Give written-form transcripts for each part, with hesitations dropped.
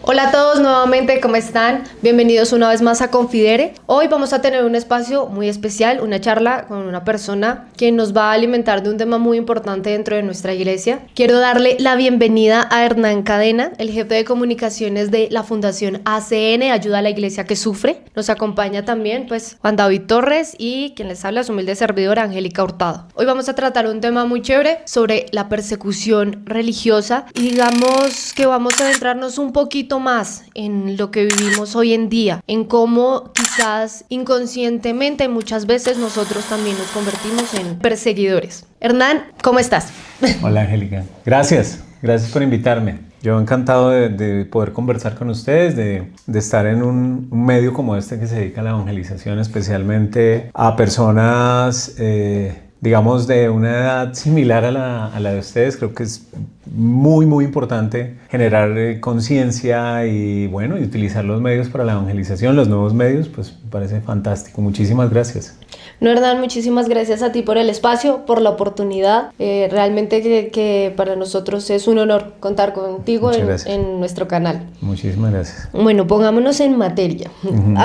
Hola a todos nuevamente, ¿cómo están? Bienvenidos una vez más a Confidere. Hoy vamos a tener un espacio muy especial, una charla con una persona que nos va a alimentar de un tema muy importante dentro de nuestra iglesia. Quiero darle la bienvenida a Hernán Cadena, el jefe de comunicaciones de la Fundación ACN, Ayuda a la Iglesia que Sufre. Nos acompaña también pues Juan David Torres y quien les habla, su humilde servidora Angélica Hurtado. Hoy vamos a tratar un tema muy chévere sobre la persecución religiosa y digamos que vamos a adentrarnos un poquito más en lo que vivimos hoy en día, en cómo quizás inconscientemente muchas veces nosotros también nos convertimos en perseguidores. Hernán, ¿cómo estás? Hola Angélica, gracias por invitarme. Yo encantado de poder conversar con ustedes, de estar en un medio como este que se dedica a la evangelización, especialmente a personas digamos de una edad similar a la de ustedes. Creo que es muy importante generar conciencia y bueno, y utilizar los medios para la evangelización, los nuevos medios, pues me parece fantástico. Muchísimas gracias. No, Hernán, muchísimas gracias a ti por el espacio, por la oportunidad. Realmente que para nosotros es un honor contar contigo en nuestro canal. Muchísimas gracias. Bueno, pongámonos en materia.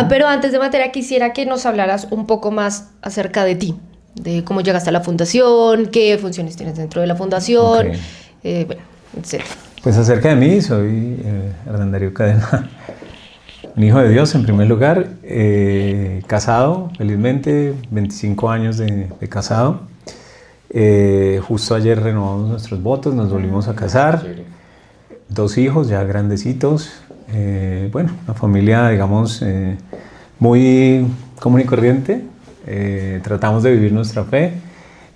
Pero antes de materia quisiera que nos hablaras un poco más acerca de ti, de cómo llegaste a la fundación, qué funciones tienes dentro de la fundación, bueno, etc. Pues acerca de mí, soy Hernán Darío Cadena, un hijo de Dios en primer lugar, casado felizmente, 25 años de casado. Justo ayer renovamos nuestros votos, nos volvimos a casar, 2 hijos ya grandecitos, bueno, una familia digamos muy común y corriente. Tratamos de vivir nuestra fe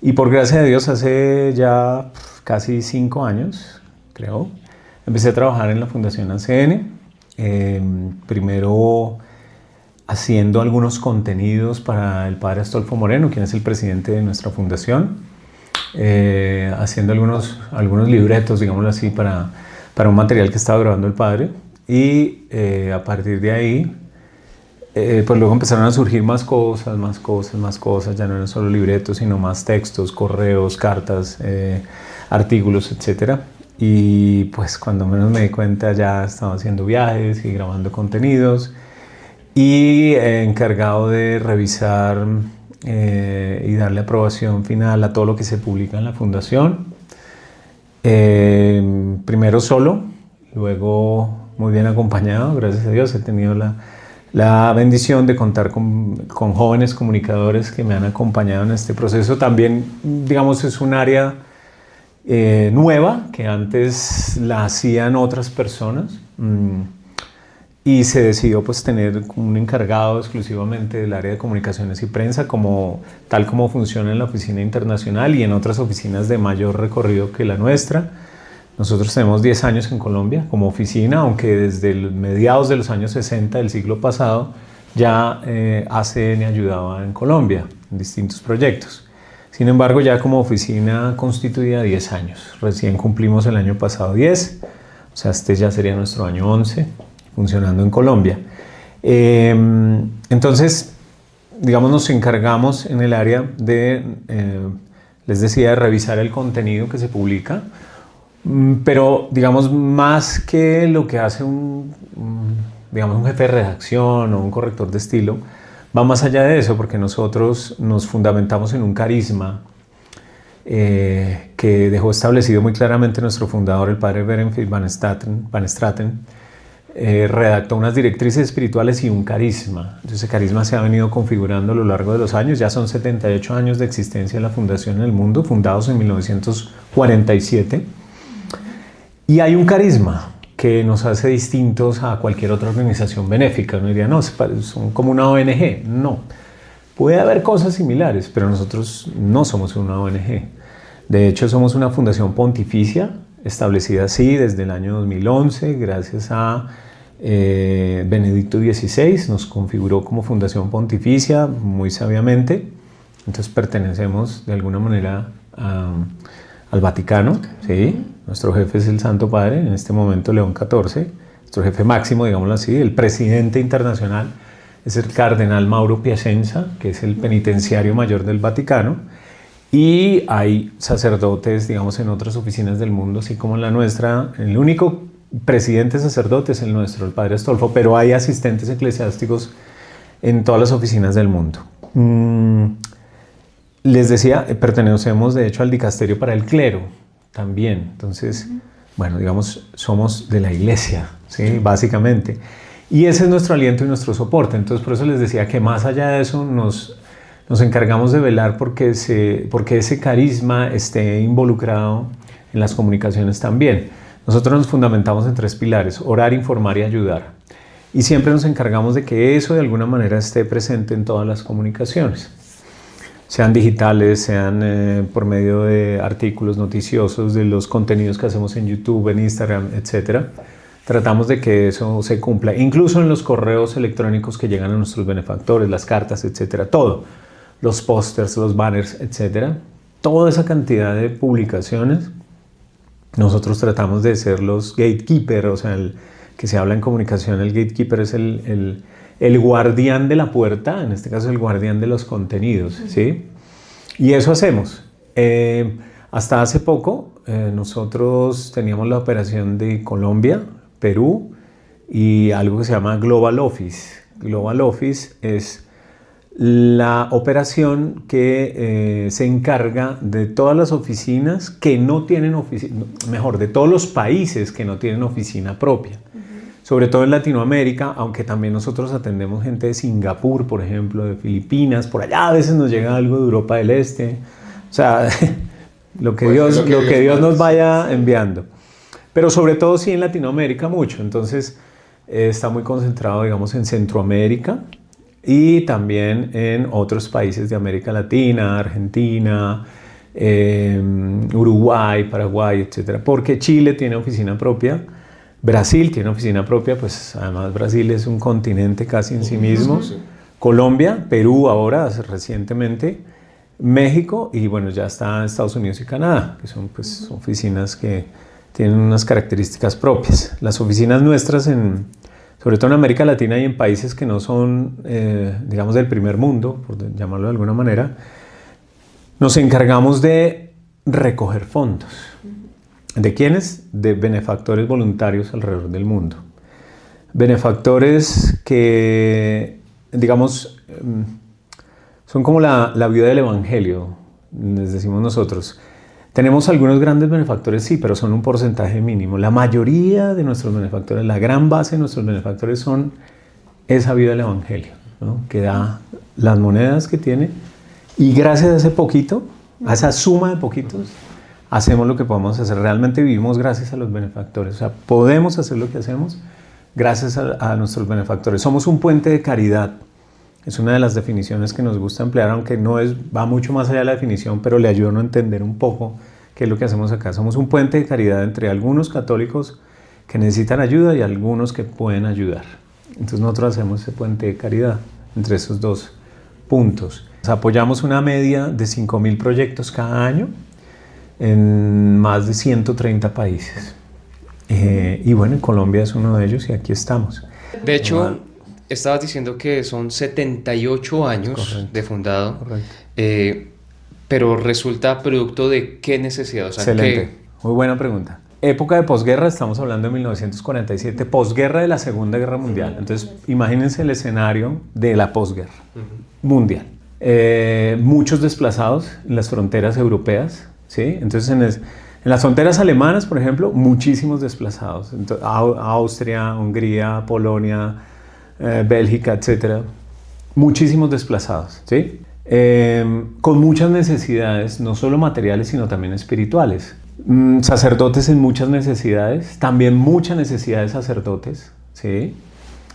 y por gracia de Dios hace ya casi 5 años, creo, empecé a trabajar en la Fundación ACN, primero haciendo algunos contenidos para el padre Astolfo Moreno, quien es el presidente de nuestra fundación, haciendo algunos libretos, digámoslo así, para un material que estaba grabando el padre, y a partir de ahí pues luego empezaron a surgir más cosas, ya no eran solo libretos, sino más textos, correos, cartas, artículos, etc. Y pues cuando menos me di cuenta ya estaba haciendo viajes y grabando contenidos y encargado de revisar y darle aprobación final a todo lo que se publica en la fundación. Primero solo, luego muy bien acompañado, gracias a Dios he tenido la bendición de contar con jóvenes comunicadores que me han acompañado en este proceso. También, digamos, es un área nueva que antes la hacían otras personas y se decidió pues tener un encargado exclusivamente del área de comunicaciones y prensa, tal como funciona en la oficina internacional y en otras oficinas de mayor recorrido que la nuestra. Nosotros tenemos 10 años en Colombia como oficina, aunque desde mediados de los años 60 del siglo pasado ya ACN ayudaba en Colombia en distintos proyectos. Sin embargo, ya como oficina constituida 10 años. Recién cumplimos el año pasado 10, o sea, este ya sería nuestro año 11 funcionando en Colombia. Entonces, digamos, nos encargamos en el área de, les decía, de revisar el contenido que se publica. Pero, digamos, más que lo que hace un jefe de redacción o un corrector de estilo, va más allá de eso, porque nosotros nos fundamentamos en un carisma que dejó establecido muy claramente nuestro fundador, el padre Berenfeld Van Straten, redactó unas directrices espirituales y un carisma. Ese carisma se ha venido configurando a lo largo de los años. Ya son 78 años de existencia de la fundación en el mundo, fundados en 1947. Y hay un carisma que nos hace distintos a cualquier otra organización benéfica. Uno diría, no, son como una ONG. No, puede haber cosas similares, pero nosotros no somos una ONG. De hecho, somos una fundación pontificia, establecida así desde el año 2011, gracias a Benedicto XVI, nos configuró como fundación pontificia muy sabiamente. Entonces pertenecemos de alguna manera al Vaticano, ¿sí? Nuestro jefe es el Santo Padre, en este momento León XIV, nuestro jefe máximo, digámoslo así. El presidente internacional es el cardenal Mauro Piacenza, que es el penitenciario mayor del Vaticano, y hay sacerdotes, digamos, en otras oficinas del mundo, así como en la nuestra. El único presidente sacerdote es el nuestro, el padre Astolfo, pero hay asistentes eclesiásticos en todas las oficinas del mundo. Les decía, pertenecemos de hecho al dicasterio para el clero también. Entonces, bueno, digamos, somos de la iglesia, ¿sí? Básicamente. Y ese es nuestro aliento y nuestro soporte. Entonces, por eso les decía que más allá de eso nos encargamos de velar porque ese carisma esté involucrado en las comunicaciones también. Nosotros nos fundamentamos en 3 pilares: orar, informar y ayudar. Y siempre nos encargamos de que eso de alguna manera esté presente en todas las comunicaciones, sean digitales, sean por medio de artículos noticiosos, de los contenidos que hacemos en YouTube, en Instagram, etc. Tratamos de que eso se cumpla, incluso en los correos electrónicos que llegan a nuestros benefactores, las cartas, etc. Todo, los pósters, los banners, etc. Toda esa cantidad de publicaciones, nosotros tratamos de ser los gatekeeper, o sea, el que se habla en comunicación, el gatekeeper es el guardián de la puerta, en este caso el guardián de los contenidos, ¿sí? Y eso hacemos. Hasta hace poco nosotros teníamos la operación de Colombia, Perú y algo que se llama Global Office. Global Office es la operación que se encarga de todas las oficinas que no tienen oficina, mejor, de todos los países que no tienen oficina propia. Sobre todo en Latinoamérica, aunque también nosotros atendemos gente de Singapur, por ejemplo, de Filipinas, por allá a veces nos llega algo de Europa del Este, o sea, lo que Dios nos vaya enviando. Pero sobre todo sí en Latinoamérica mucho, entonces está muy concentrado, digamos, en Centroamérica y también en otros países de América Latina, Argentina, Uruguay, Paraguay, etc. Porque Chile tiene oficina propia. Brasil tiene oficina propia, pues además Brasil es un continente casi en sí mismo. Sí. Colombia, Perú ahora, recientemente, México y bueno, ya está Estados Unidos y Canadá, que son pues oficinas que tienen unas características propias. Las oficinas nuestras, sobre todo en América Latina y en países que no son, digamos, del primer mundo, por llamarlo de alguna manera, nos encargamos de recoger fondos. ¿De quiénes? De benefactores voluntarios alrededor del mundo. Benefactores que, digamos, son como la viuda del evangelio, les decimos nosotros. Tenemos algunos grandes benefactores, sí, pero son un porcentaje mínimo. La mayoría de nuestros benefactores, la gran base de nuestros benefactores son esa viuda del evangelio, ¿no? Que da las monedas que tiene y gracias a ese poquito, a esa suma de poquitos, hacemos lo que podemos hacer. Realmente vivimos gracias a los benefactores. O sea, podemos hacer lo que hacemos gracias a nuestros benefactores. Somos un puente de caridad. Es una de las definiciones que nos gusta emplear, aunque va mucho más allá de la definición, pero le ayuda a uno a entender un poco qué es lo que hacemos acá. Somos un puente de caridad entre algunos católicos que necesitan ayuda y algunos que pueden ayudar. Entonces nosotros hacemos ese puente de caridad entre esos 2 puntos. Apoyamos una media de 5.000 proyectos cada año en más de 130 países. Y bueno, en Colombia es uno de ellos y aquí estamos. De hecho, estabas diciendo que son 78 años correcto, de fundado, pero resulta producto de qué necesidad. O sea, excelente, muy buena pregunta. Época de posguerra, estamos hablando de 1947, posguerra de la Segunda Guerra Mundial. Entonces, imagínense el escenario de la posguerra mundial. Muchos desplazados en las fronteras europeas, ¿sí? Entonces, en las fronteras alemanas, por ejemplo, muchísimos desplazados. Entonces, Austria, Hungría, Polonia, Bélgica, etc. Muchísimos desplazados, ¿sí? Con muchas necesidades, no solo materiales, sino también espirituales. Sacerdotes en muchas necesidades, también mucha necesidad de sacerdotes, ¿sí?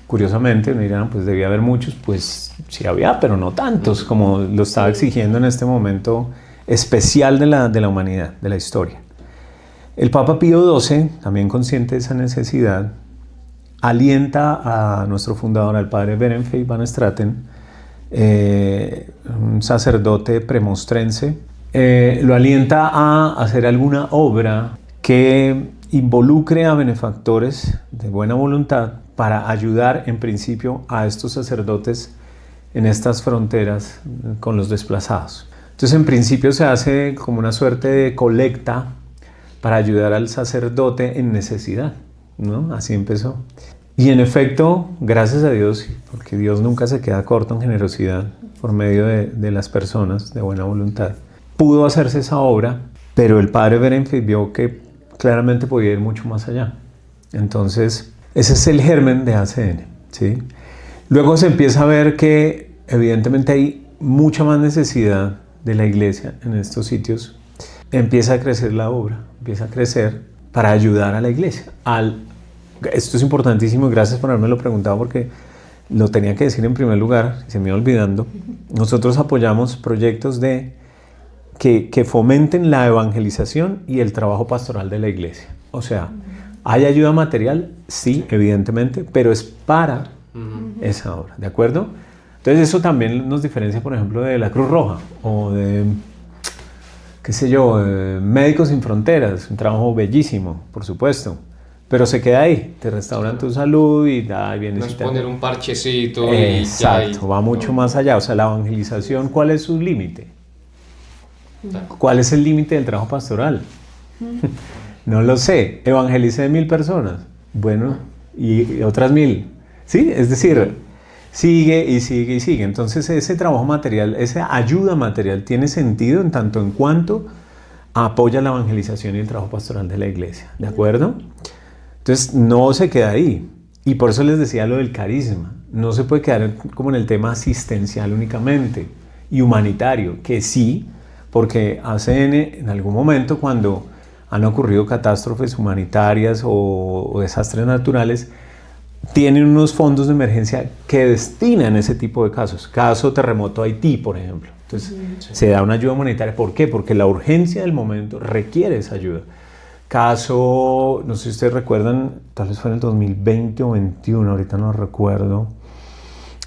Curiosamente, me dirán, pues debía haber muchos, pues sí había, pero no tantos como lo estaba exigiendo en este momento especial de la humanidad, de la historia. El Papa Pío XII, también consciente de esa necesidad, alienta a nuestro fundador, al padre Berenfeld van Straten, un sacerdote premostrense, lo alienta a hacer alguna obra que involucre a benefactores de buena voluntad para ayudar en principio a estos sacerdotes en estas fronteras con los desplazados. Entonces en principio se hace como una suerte de colecta para ayudar al sacerdote en necesidad, ¿no? Así empezó. Y en efecto, gracias a Dios, porque Dios nunca se queda corto en generosidad por medio de las personas de buena voluntad, pudo hacerse esa obra, pero el padre Berenfeld vio que claramente podía ir mucho más allá. Entonces, ese es el germen de ACN, ¿sí? Luego se empieza a ver que evidentemente hay mucha más necesidad de la iglesia en estos sitios. Empieza a crecer la obra, empieza a crecer para ayudar a la iglesia. Esto es importantísimo, gracias por haberme lo preguntado porque lo tenía que decir en primer lugar, se me iba olvidando. Nosotros apoyamos proyectos que fomenten la evangelización y el trabajo pastoral de la iglesia. O sea, ¿hay ayuda material? Sí, evidentemente, pero es para esa obra, ¿de acuerdo? Entonces eso también nos diferencia, por ejemplo, de la Cruz Roja o de, qué sé yo, Médicos Sin Fronteras, un trabajo bellísimo, por supuesto, pero se queda ahí, te restauran tu salud y vienes no es y te... poner un parchecito Exacto, y ya, va mucho más allá. O sea, la evangelización, ¿cuál es su límite? ¿Cuál es el límite del trabajo pastoral? No lo sé. Evangelicé 1000 personas. Bueno, y otras 1000. ¿Sí? Es decir, sigue y sigue y sigue. Entonces ese trabajo material, esa ayuda material tiene sentido en tanto en cuanto apoya la evangelización y el trabajo pastoral de la iglesia. ¿De acuerdo? Entonces no se queda ahí. Y por eso les decía lo del carisma. No se puede quedar como en el tema asistencial únicamente y humanitario, que sí, porque ACN en algún momento cuando han ocurrido catástrofes humanitarias o desastres naturales, tienen unos fondos de emergencia que destinan ese tipo de casos. Caso terremoto Haití, por ejemplo. Entonces se da una ayuda humanitaria. ¿Por qué? Porque la urgencia del momento requiere esa ayuda. Caso, no sé si ustedes recuerdan, tal vez fue en el 2020 o 2021, ahorita no recuerdo,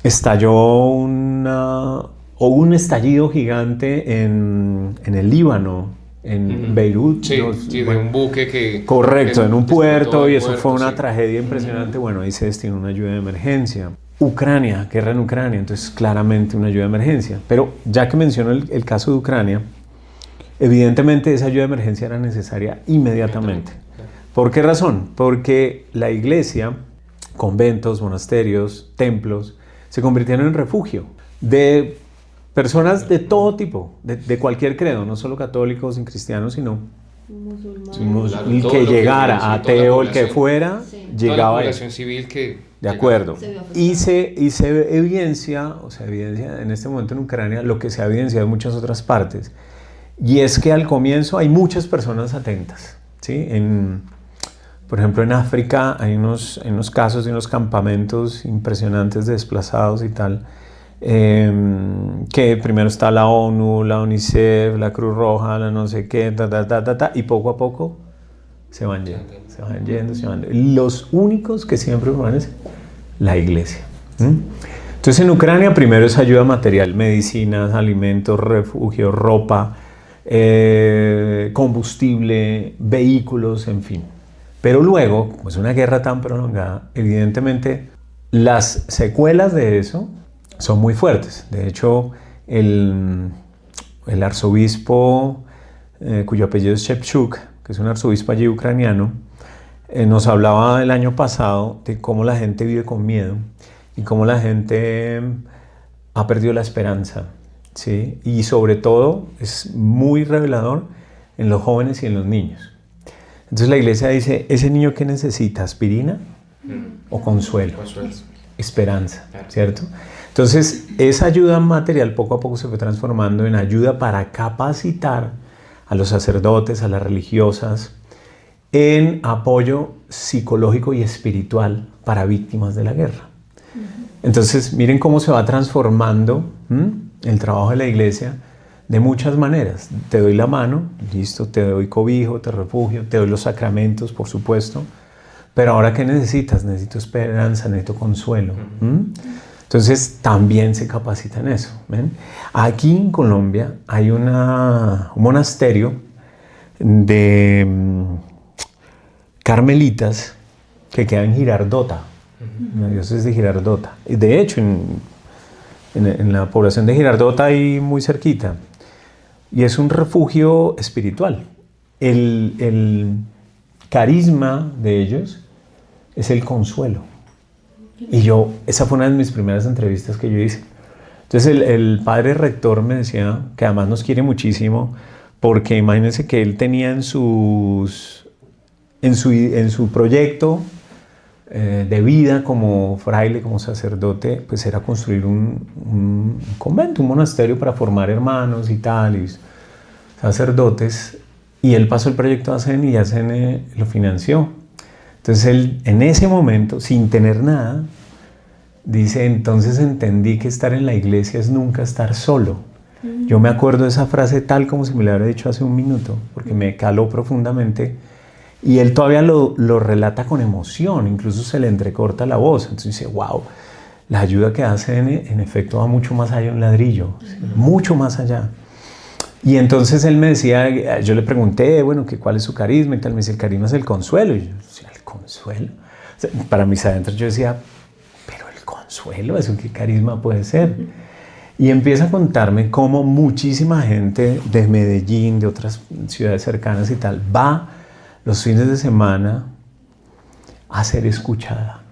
estalló un estallido gigante en el Líbano, en Beirut. Sí, de un buque que... Correcto, en un puerto, y eso puerto, fue una sí. tragedia impresionante. Bueno, ahí se destinó una ayuda de emergencia. Ucrania, guerra en Ucrania, entonces claramente una ayuda de emergencia. Pero ya que menciono el caso de Ucrania, evidentemente esa ayuda de emergencia era necesaria inmediatamente. ¿Por qué razón? Porque la iglesia, conventos, monasterios, templos, se convirtieron en refugio de personas de todo tipo, de cualquier credo, no solo católicos y cristianos, sino el que llegara, ateo, el que fuera, llegaba ahí. La población civil que... De acuerdo. Y se evidencia, en este momento en Ucrania, lo que se ha evidenciado en muchas otras partes, y es que al comienzo hay muchas personas atentas, ¿sí? Por ejemplo, en África hay unos casos de unos campamentos impresionantes de desplazados y tal, que primero está la ONU, la UNICEF, la Cruz Roja, la no sé qué, y poco a poco se van yendo. Los únicos que siempre permanecen, la iglesia. Entonces en Ucrania primero es ayuda material, medicinas, alimentos, refugio, ropa, combustible, vehículos, en fin. Pero luego, pues una guerra tan prolongada, evidentemente las secuelas de eso son muy fuertes. De hecho, el arzobispo, cuyo apellido es Shevchuk, que es un arzobispo allí ucraniano, nos hablaba el año pasado de cómo la gente vive con miedo y cómo la gente ha perdido la esperanza, ¿sí? Y sobre todo es muy revelador en los jóvenes y en los niños. Entonces la iglesia dice, ¿ese niño qué necesita? ¿Aspirina o consuelo? Esperanza, ¿cierto? Entonces esa ayuda material poco a poco se fue transformando en ayuda para capacitar a los sacerdotes, a las religiosas, en apoyo psicológico y espiritual para víctimas de la guerra. Entonces miren cómo se va transformando el trabajo de la iglesia de muchas maneras. Te doy la mano, listo, te doy cobijo, te refugio, te doy los sacramentos, por supuesto, pero ahora ¿qué necesitas? Necesito esperanza, necesito consuelo. Entonces también se capacita en eso. ¿Ven? Aquí en Colombia hay un monasterio de carmelitas que queda en Girardota, la diócesis de Girardota. De hecho, en la población de Girardota, ahí muy cerquita, y es un refugio espiritual. El carisma de ellos es el consuelo. Y esa fue una de mis primeras entrevistas que yo hice. Entonces el padre rector me decía, que además nos quiere muchísimo, porque imagínense que él tenía en su proyecto de vida como fraile, como sacerdote, pues era construir un convento, un monasterio para formar hermanos y tal, y sacerdotes. Y él pasó el proyecto a ACN y ACN lo financió. Entonces él, en ese momento, sin tener nada, dice, entonces entendí que estar en la iglesia es nunca estar solo. Yo me acuerdo de esa frase tal como si me la hubiera dicho hace un minuto, porque me caló profundamente. Y él todavía lo relata con emoción, incluso se le entrecorta la voz. Entonces dice, wow, la ayuda que hace en efecto va mucho más allá de un ladrillo, ¿sí? Mucho más allá. Y entonces él me decía, yo le pregunté, bueno, ¿cuál es su carisma? Y tal, me dice, el carisma es el consuelo. Y yo decía, ¿el consuelo? O sea, para mis adentros yo decía, pero el consuelo, ¿eso qué carisma puede ser? Y empieza a contarme cómo muchísima gente de Medellín, de otras ciudades cercanas y tal, va los fines de semana a ser escuchada.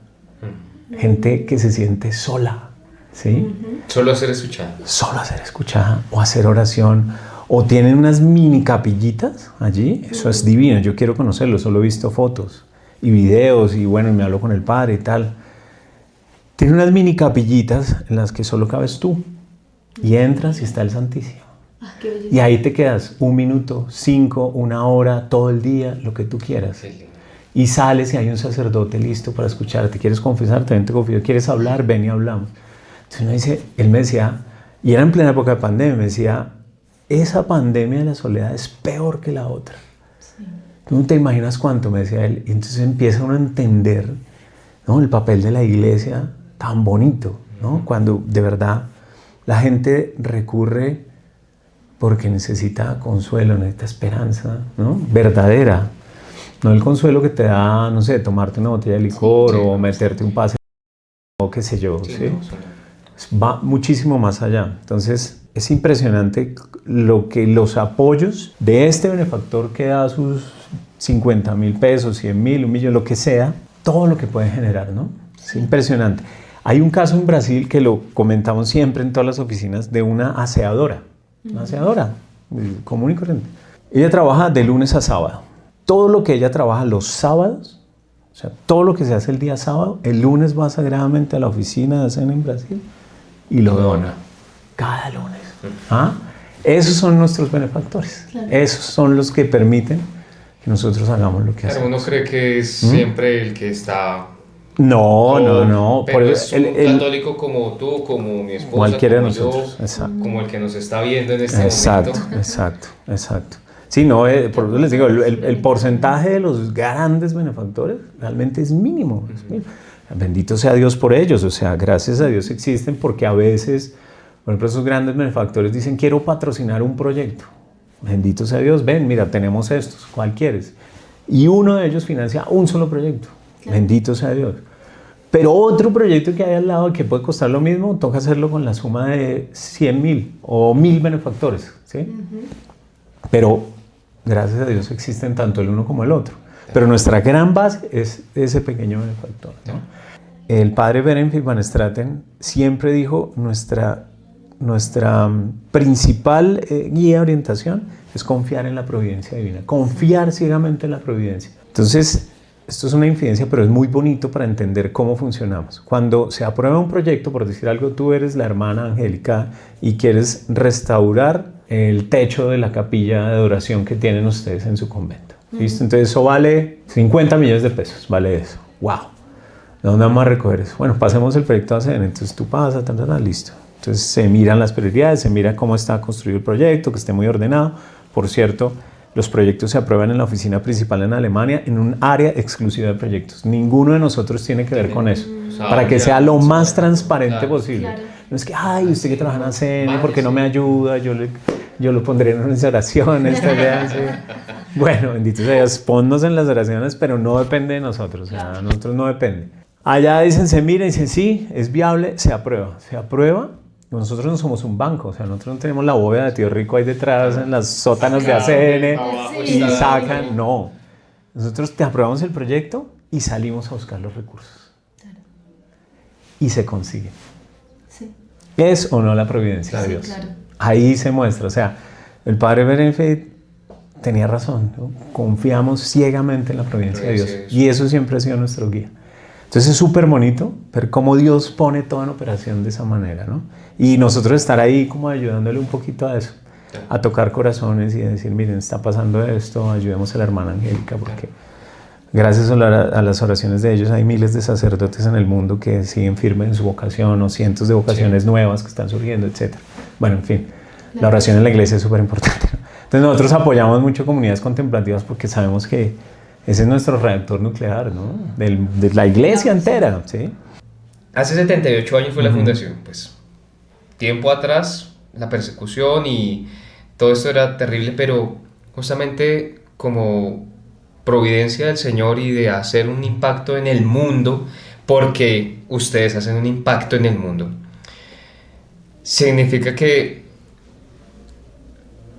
Gente que se siente sola, ¿sí? Solo a ser escuchada. Solo a ser escuchada o hacer oración. O tienen unas mini capillitas allí. Eso es divino. Yo quiero conocerlo. Solo he visto fotos y videos y bueno, me hablo con el padre y tal. Tiene unas mini capillitas en las que solo cabes tú. Y entras y está el Santísimo. Y ahí te quedas 1 minuto, 5, 1 hora, todo el día, lo que tú quieras. Y sales y hay un sacerdote listo para escucharte. ¿Quieres confesarte? Ven, te confío. ¿Quieres hablar? Ven y hablamos. Entonces él me decía, y era en plena época de pandemia, me decía, esa pandemia de la soledad es peor que la otra. Sí. Tú no te imaginas cuánto, me decía él. Y entonces empieza uno a entender, ¿no?, el papel de la iglesia tan bonito, ¿no? Cuando de verdad la gente recurre porque necesita consuelo, necesita esperanza, ¿no?, verdadera. No el consuelo que te da, no sé, tomarte una botella de licor o meterte un pase o qué sé yo, ¿sí? Va muchísimo más allá. Entonces es impresionante los apoyos de este benefactor que da sus 50,000 pesos, 100,000, 1,000,000, lo que sea, todo lo que puede generar, ¿no? Es impresionante. Hay un caso en Brasil que lo comentamos siempre en todas las oficinas de una aseadora común y corriente. Ella trabaja de lunes a sábado. Todo lo que ella trabaja los sábados, o sea, todo lo que se hace el día sábado, el lunes va sagradamente a la oficina de ACN en Brasil y lo dona cada lunes. ¿Ah? Esos son nuestros benefactores. Claro. Esos son los que permiten que nosotros hagamos lo que hacemos. Uno cree que es siempre el que está... No. Pero es un católico como tú, como mi esposa, cualquiera como de nosotros. yo, exacto. Como el que nos está viendo en este momento. Exacto. Sí, no, por eso les digo, el porcentaje de los grandes benefactores realmente es mínimo. Bendito sea Dios por ellos, o sea, gracias a Dios existen, porque a veces, por ejemplo, esos grandes benefactores dicen, quiero patrocinar un proyecto. Bendito sea Dios, ven, mira, tenemos estos, ¿cuál quieres? Y uno de ellos financia un solo proyecto. Claro. Bendito sea Dios. Pero otro proyecto que hay al lado que puede costar lo mismo, toca hacerlo con la suma de 100,000 o 1,000 benefactores, ¿sí? Pero gracias a Dios existen tanto el uno como el otro. Pero nuestra gran base es ese pequeño benefactor, ¿no? El padre Berenfried van Straten siempre dijo, nuestra principal guía de orientación es confiar en la providencia divina, confiar ciegamente en la providencia. Entonces, esto es una infidencia, pero es muy bonito para entender cómo funcionamos. Cuando se aprueba un proyecto, por decir algo, tú eres la hermana Angélica y quieres restaurar el techo de la capilla de adoración que tienen ustedes en su convento. ¿Listo? Entonces eso vale 50 millones de pesos, vale eso. ¡Wow! ¿De dónde vamos a recoger eso? Bueno, pasemos el proyecto a ACN. Entonces tú pasas, listo. Entonces se miran las prioridades, se mira cómo está construido el proyecto, que esté muy ordenado. Por cierto, los proyectos se aprueban en la oficina principal en Alemania en un área exclusiva de proyectos. Ninguno de nosotros tiene que ver con eso, para que sea lo más transparente posible. Claro. No es que, ay, usted que trabaja en ACN, ¿por qué no me ayuda? Yo lo pondré en unas oraciones. Bueno, bendito sea Dios, ponnos en las oraciones, pero no depende de nosotros, o sea, nosotros no depende. Allá dicen, se mira y dicen, sí, es viable, se aprueba. Nosotros no somos un banco, o sea, nosotros no tenemos la bóveda de Tío Rico ahí detrás en las sótanos de ACN y sacan, no. Nosotros te aprobamos el proyecto y salimos a buscar los recursos. Claro. Y se consigue. Sí. ¿Es o no la providencia de Dios? Claro. Ahí se muestra. O sea, el padre Berenfeld tenía razón, ¿no? Confiamos ciegamente en la providencia de Dios. Y eso siempre ha sido nuestro guía. Entonces es súper bonito ver cómo Dios pone todo en operación de esa manera, ¿no? Y nosotros estar ahí como ayudándole un poquito a eso, a tocar corazones y decir, miren, está pasando esto, ayudemos a la hermana Angélica, porque gracias a las oraciones de ellos hay miles de sacerdotes en el mundo que siguen firmes en su vocación, o cientos de vocaciones nuevas que están surgiendo, etc. Bueno, en fin, la oración en la iglesia es súper importante, ¿no? Entonces nosotros apoyamos mucho comunidades contemplativas porque sabemos que ese es nuestro reactor nuclear, ¿no? De la iglesia entera, ¿sí? Hace 78 años fue la fundación, pues. Tiempo atrás, la persecución y todo esto era terrible, pero justamente como providencia del Señor y de hacer un impacto en el mundo, porque ustedes hacen un impacto en el mundo, significa que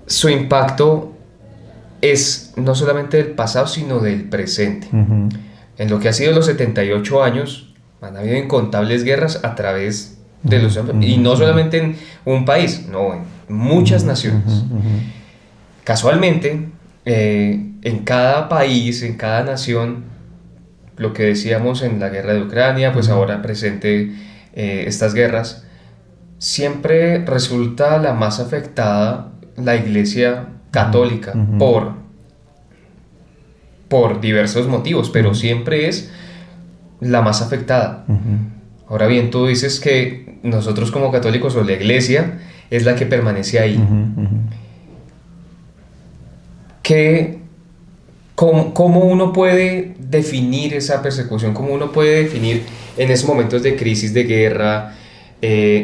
su impacto es no solamente del pasado, sino del presente. En lo que ha sido los 78 años, han habido incontables guerras a través de los... Y no solamente en un país, no, en muchas naciones. Casualmente, en cada país, en cada nación, lo que decíamos en la guerra de Ucrania, pues ahora presente estas guerras, siempre resulta la más afectada la Iglesia católica por diversos motivos, pero siempre es la más afectada. Ahora bien, tú dices que nosotros como católicos o la Iglesia es la que permanece ahí. ¿Cómo uno puede definir esa persecución? ¿Cómo uno puede definir en esos momentos de crisis, de guerra,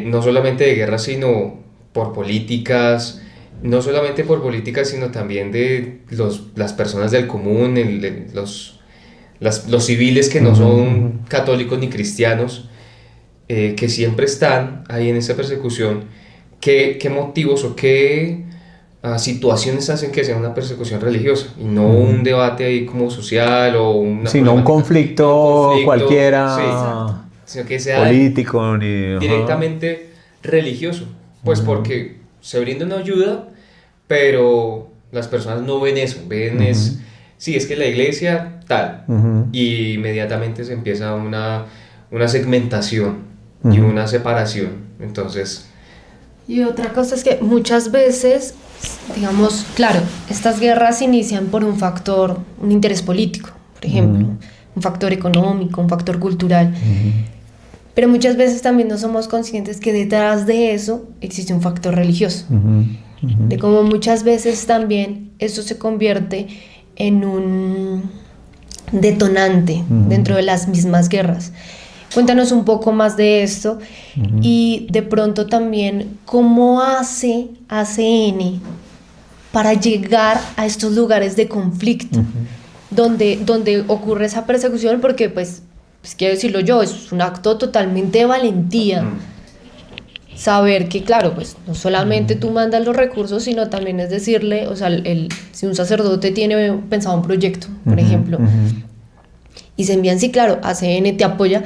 no solamente de guerra, sino por políticas, no solamente por políticas, sino también de las personas del común, los civiles que no son católicos ni cristianos, que siempre están ahí en esa persecución? ¿Qué motivos o qué situaciones hacen que sea una persecución religiosa y no un debate ahí como social o sino un conflicto cualquiera, sino que sea político directamente religioso? Pues porque se brinda una ayuda, pero las personas no ven eso, ven es que la iglesia tal, y inmediatamente se empieza una segmentación y una separación. Entonces, y otra cosa es que muchas veces, digamos, claro, estas guerras inician por un interés político, por ejemplo, un factor económico, un factor cultural. Pero muchas veces también no somos conscientes que detrás de eso existe un factor religioso. De cómo muchas veces también eso se convierte en un detonante dentro de las mismas guerras. Cuéntanos un poco más de esto y de pronto también cómo hace ACN para llegar a estos lugares de conflicto donde ocurre esa persecución, porque pues quiero decirlo yo, es un acto totalmente de valentía. Saber que, claro, pues no solamente tú mandas los recursos, sino también es decirle, o sea, si un sacerdote tiene pensado un proyecto, por ejemplo, y se envían, sí, claro, ACN te apoya,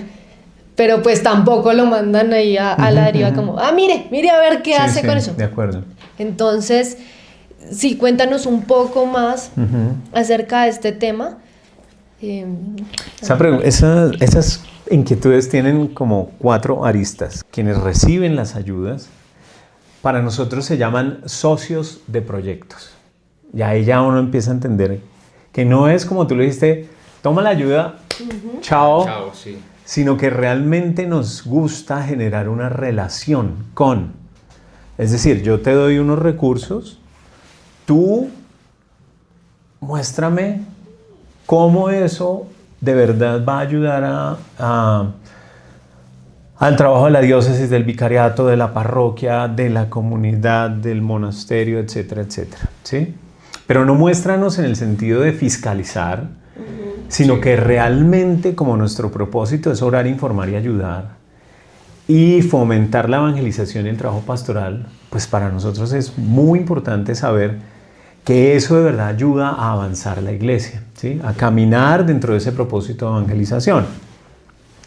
pero pues tampoco lo mandan ahí a la deriva como, mire a ver qué hace con eso. De acuerdo. Entonces, sí, cuéntanos un poco más acerca de este tema. Esas inquietudes tienen como 4 aristas. Quienes reciben las ayudas, para nosotros se llaman socios de proyectos. Y ahí ya uno empieza a entender que no es como tú le dijiste, toma la ayuda, chao, sí. Sino que realmente nos gusta generar una relación con. Es decir, yo te doy unos recursos, tú muéstrame cómo eso de verdad va a ayudar al trabajo de la diócesis, del vicariato, de la parroquia, de la comunidad, del monasterio, etcétera, etcétera, ¿sí? Pero no muéstranos en el sentido de fiscalizar, sino que realmente, como nuestro propósito es orar, informar y ayudar y fomentar la evangelización y el trabajo pastoral, pues para nosotros es muy importante saber que eso de verdad ayuda a avanzar la iglesia, ¿sí? A caminar dentro de ese propósito de evangelización.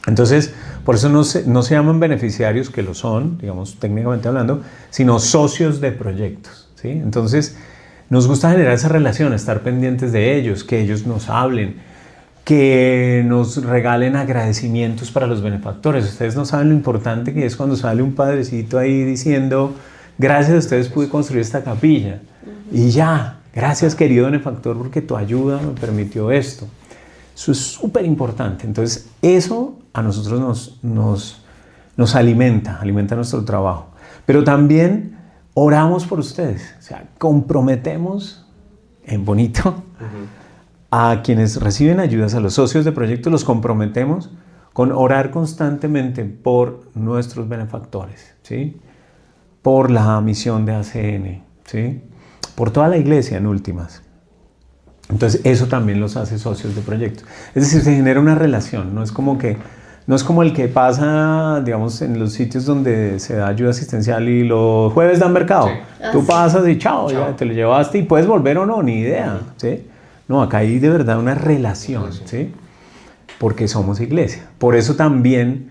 Entonces, por eso no se llaman beneficiarios, que lo son, digamos, técnicamente hablando, sino socios de proyectos, ¿sí? Entonces, nos gusta generar esa relación, estar pendientes de ellos, que ellos nos hablen, que nos regalen agradecimientos para los benefactores. Ustedes no saben lo importante que es cuando sale un padrecito ahí diciendo: gracias a ustedes pude construir esta capilla. Y ya, gracias querido benefactor, porque tu ayuda me permitió esto. Eso es súper importante. Entonces, eso a nosotros nos alimenta nuestro trabajo. Pero también oramos por ustedes. O sea, comprometemos, en bonito, a quienes reciben ayudas, a los socios de proyecto, los comprometemos con orar constantemente por nuestros benefactores, ¿sí? Por la misión de ACN, ¿sí? Por toda la iglesia, en últimas. Entonces, eso también los hace socios de proyectos. Es decir, se genera una relación. No es como el que pasa, digamos, en los sitios donde se da ayuda asistencial y los jueves dan mercado. Sí. Tú pasas y chao, ya te lo llevaste y puedes volver o no, ni idea, ¿sí? No, acá hay de verdad una relación, ¿sí? Porque somos iglesia. Por eso también,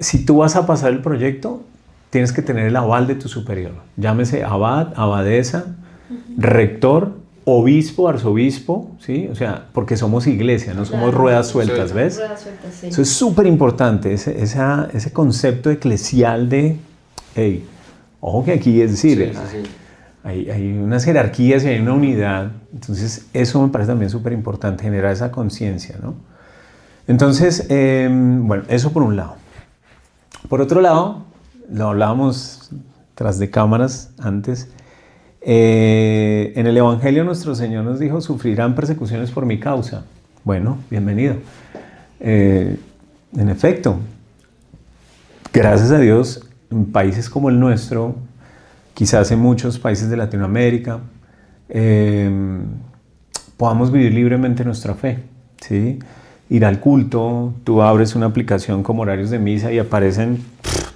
si tú vas a pasar el proyecto, tienes que tener el aval de tu superior. Llámese abad, abadesa, rector, obispo, arzobispo, ¿sí? O sea, porque somos iglesia, no somos ruedas sueltas, ¿ves? Ruedas sueltas, sí. Eso es súper importante, ese concepto eclesial de, hey, ojo que aquí es decir, hay unas jerarquías y hay una unidad. Entonces, eso me parece también súper importante, generar esa conciencia, ¿no? Entonces, bueno, eso por un lado. Por otro lado, lo hablábamos tras de cámaras antes, en el Evangelio nuestro Señor nos dijo: sufrirán persecuciones por mi causa. Bueno, bienvenido. En efecto, gracias a Dios, en países como el nuestro, quizás en muchos países de Latinoamérica, podamos vivir libremente nuestra fe, ¿sí? Ir al culto, tú abres una aplicación como horarios de misa y aparecen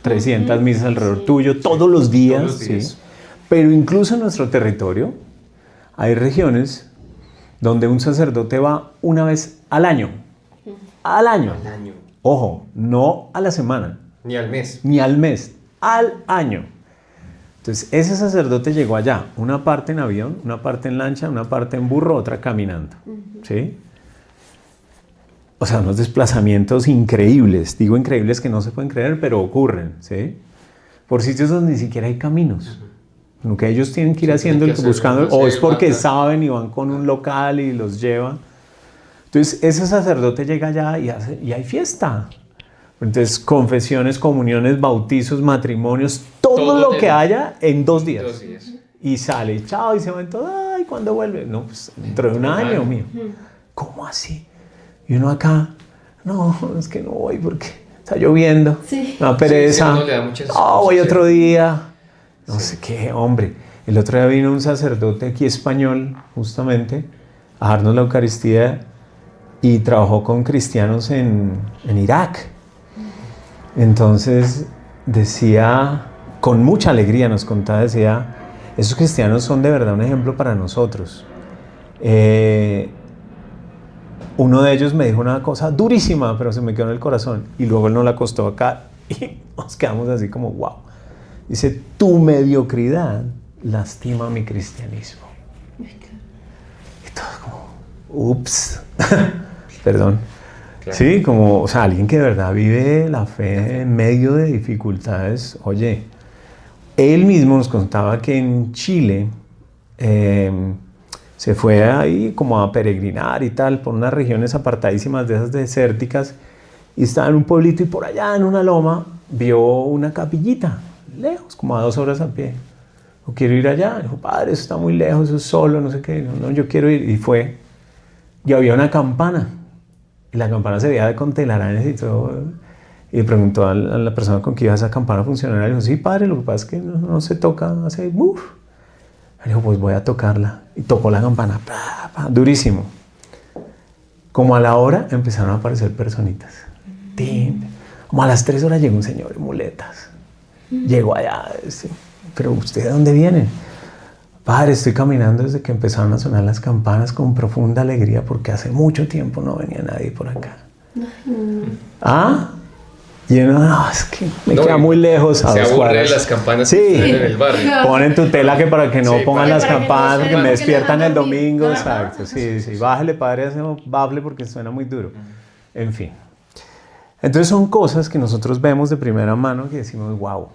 300 misas alrededor tuyo todos los días, ¿sí? Pero incluso en nuestro territorio hay regiones donde un sacerdote va una vez al año. Al año. Ojo, no a la semana. Ni al mes. Ni al mes, al año. Entonces, ese sacerdote llegó allá, una parte en avión, una parte en lancha, una parte en burro, otra caminando, ¿sí? O sea, unos desplazamientos increíbles. Digo increíbles que no se pueden creer, pero ocurren, ¿sí? Por sitios donde ni siquiera hay caminos. Lo que ellos tienen que ir haciendo, buscando, o es porque saben y van con un local y los llevan. Entonces, ese sacerdote llega allá y hay fiesta. Entonces, confesiones, comuniones, bautizos, matrimonios, todo lo que haya en 2 días. 2 días. Y sale, chao, y se va en todo. Ay, ¿cuándo vuelve? No, pues dentro de un año, mío. ¿Cómo así? Y uno acá, no, es que no voy porque está lloviendo. Sí. Me da pereza. Voy otro día. No sé qué, hombre. El otro día vino un sacerdote aquí español, justamente, a darnos la Eucaristía y trabajó con cristianos en Irak. Entonces decía, con mucha alegría nos contaba, decía, esos cristianos son de verdad un ejemplo para nosotros. Uno de ellos me dijo una cosa durísima, pero se me quedó en el corazón, y luego él nos la acostó acá y nos quedamos así como wow. Dice: tu mediocridad lastima mi cristianismo. Y todo como, ups, perdón. Claro. Sí, como, o sea, alguien que de verdad vive la fe en medio de dificultades. Oye, él mismo nos contaba que en Chile se fue ahí como a peregrinar y tal, por unas regiones apartadísimas de esas desérticas, y estaba en un pueblito y por allá en una loma vio una capillita, lejos, como a 2 horas a pie. Yo quiero ir allá. Dijo: padre, eso está muy lejos, eso es solo, no sé qué. No, yo quiero ir. Y fue. Y había una campana. Y la campana se veía con telarañas y todo. Y preguntó a la persona con quien iba esa campana a funcionar. Y dijo: sí, padre, lo que pasa es que no se toca, hace ¡uf! Y dijo: pues voy a tocarla. Y tocó la campana, durísimo. Como a la hora empezaron a aparecer personitas. Como a las 3 horas llegó un señor en muletas. Llegó allá, pero ¿usted de dónde viene? Padre, estoy caminando desde que empezaron a sonar las campanas con profunda alegría porque hace mucho tiempo no venía nadie por acá. ¿Ah? Y uno, no, es que me queda muy lejos. Se aburre de las campanas que están en el barrio. Ponen tutela que para que no pongan las campanas, porque me despiertan el dormir. domingo. Exacto, sí. Bájale, padre, hace un bafle porque suena muy duro. En fin. Entonces son cosas que nosotros vemos de primera mano que decimos, wow,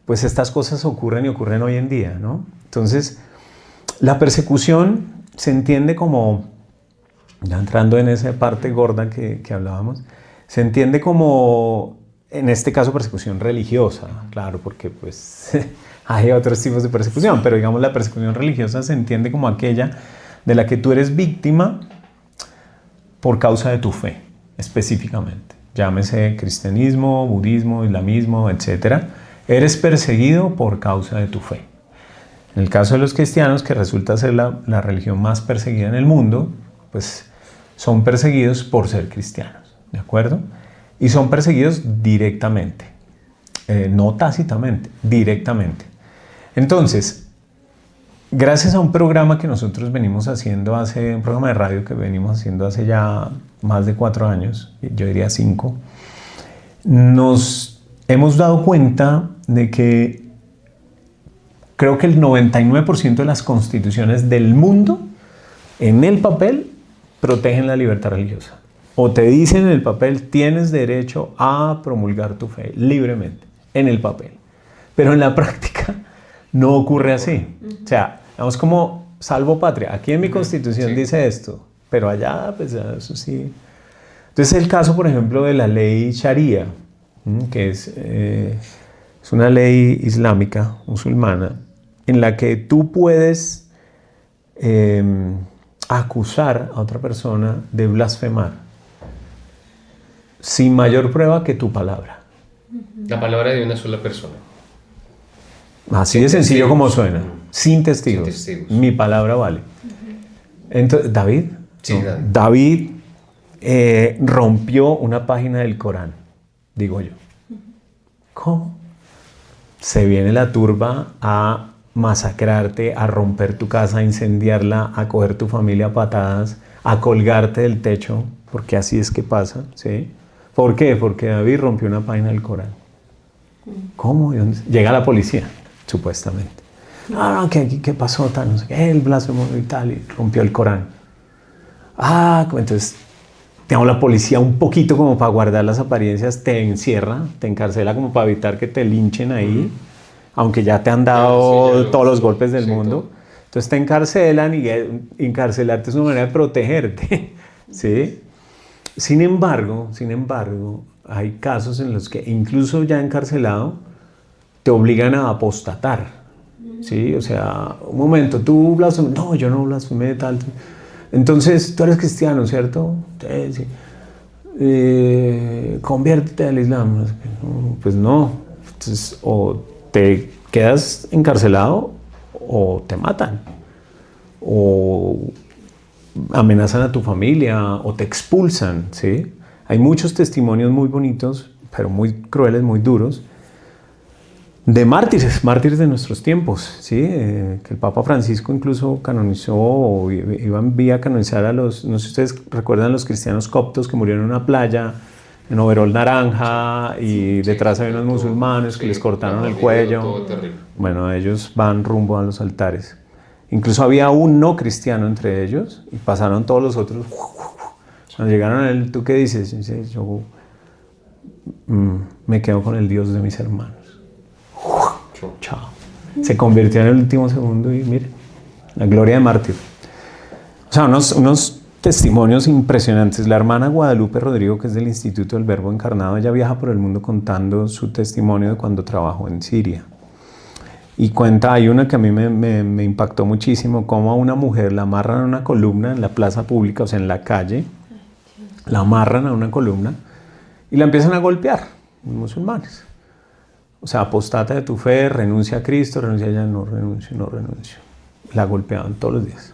pues estas cosas ocurren y ocurren hoy en día, ¿no? Entonces, la persecución se entiende como, ya entrando en esa parte gorda que hablábamos, se entiende como, en este caso, persecución religiosa, claro, porque pues hay otros tipos de persecución, pero digamos la persecución religiosa se entiende como aquella de la que tú eres víctima por causa de tu fe, específicamente. Llámese cristianismo, budismo, islamismo, etc. Eres perseguido por causa de tu fe. En el caso de los cristianos, que resulta ser la religión más perseguida en el mundo, pues son perseguidos por ser cristianos, ¿de acuerdo? Y son perseguidos directamente, no tácitamente, directamente. Entonces, gracias a un programa que nosotros venimos haciendo un programa de radio que venimos haciendo hace ya más de 4 años, yo diría 5, nos hemos dado cuenta de que creo que el 99% de las constituciones del mundo, en el papel, protegen la libertad religiosa. O te dicen en el papel, tienes derecho a promulgar tu fe libremente, en el papel. Pero en la práctica no ocurre así. O sea, vamos como salvo patria. Aquí en mi constitución dice esto, pero allá, pues eso sí. Entonces el caso, por ejemplo, de la ley Sharia, que es una ley islámica, musulmana, en la que tú puedes acusar a otra persona de blasfemar sin mayor prueba que tu palabra. La palabra de una sola persona. Así de sencillo como suena. Sin testigos. Sin testigos. Mi palabra vale. Entonces, David. Sí, No, David rompió una página del Corán, digo yo. ¿Cómo? Se viene la turba a masacrarte, a romper tu casa, a incendiarla, a coger tu familia a patadas, a colgarte del techo, porque así es que pasa, ¿sí? ¿Por qué? Porque David rompió una página del Corán. ¿Cómo? ¿Y dónde? Llega la policía, supuestamente. No, ¿qué pasó? Tal, no sé qué, el blasfemo y tal, y rompió el Corán. Entonces, digamos, la policía un poquito como para guardar las apariencias te encierra, te encarcela como para evitar que te linchen ahí, aunque ya te han dado todos los golpes del mundo. Todo. Entonces te encarcelan y encarcelarte es una manera de protegerte, ¿sí? Sin embargo, hay casos en los que incluso ya encarcelado te obligan a apostatar, ¿sí? O sea, un momento, tú blasfemé, no, yo no blasfemé tal. Entonces, tú eres cristiano, ¿cierto? Sí. Conviértete al Islam. Pues no. Entonces, o te quedas encarcelado o te matan. O amenazan a tu familia o te expulsan, ¿sí? Hay muchos testimonios muy bonitos, pero muy crueles, muy duros, de mártires de nuestros tiempos, ¿sí? Que el Papa Francisco incluso canonizó o iba a canonizar a los, no sé si ustedes recuerdan, los cristianos coptos que murieron en una playa en overol naranja y detrás había unos musulmanes que les cortaron el cuello. Bueno, ellos van rumbo a los altares. Incluso había un no cristiano entre ellos y pasaron todos los otros. Cuando llegaron a él, ¿tú qué dices? Dice, yo me quedo con el Dios de mis hermanos. Chao. Se convirtió en el último segundo y mire, la gloria de mártir. O sea, unos testimonios impresionantes. La hermana Guadalupe Rodrigo, que es del Instituto del Verbo Encarnado, ella viaja por el mundo contando su testimonio de cuando trabajó en Siria. Y cuenta, hay una que a mí me impactó muchísimo, cómo a una mujer la amarran a una columna en la plaza pública, o sea, en la calle, la amarran a una columna y la empiezan a golpear, los musulmanes. O sea, apostata de tu fe, renuncia a Cristo, renuncia a ella, no renuncio. La golpeaban todos los días.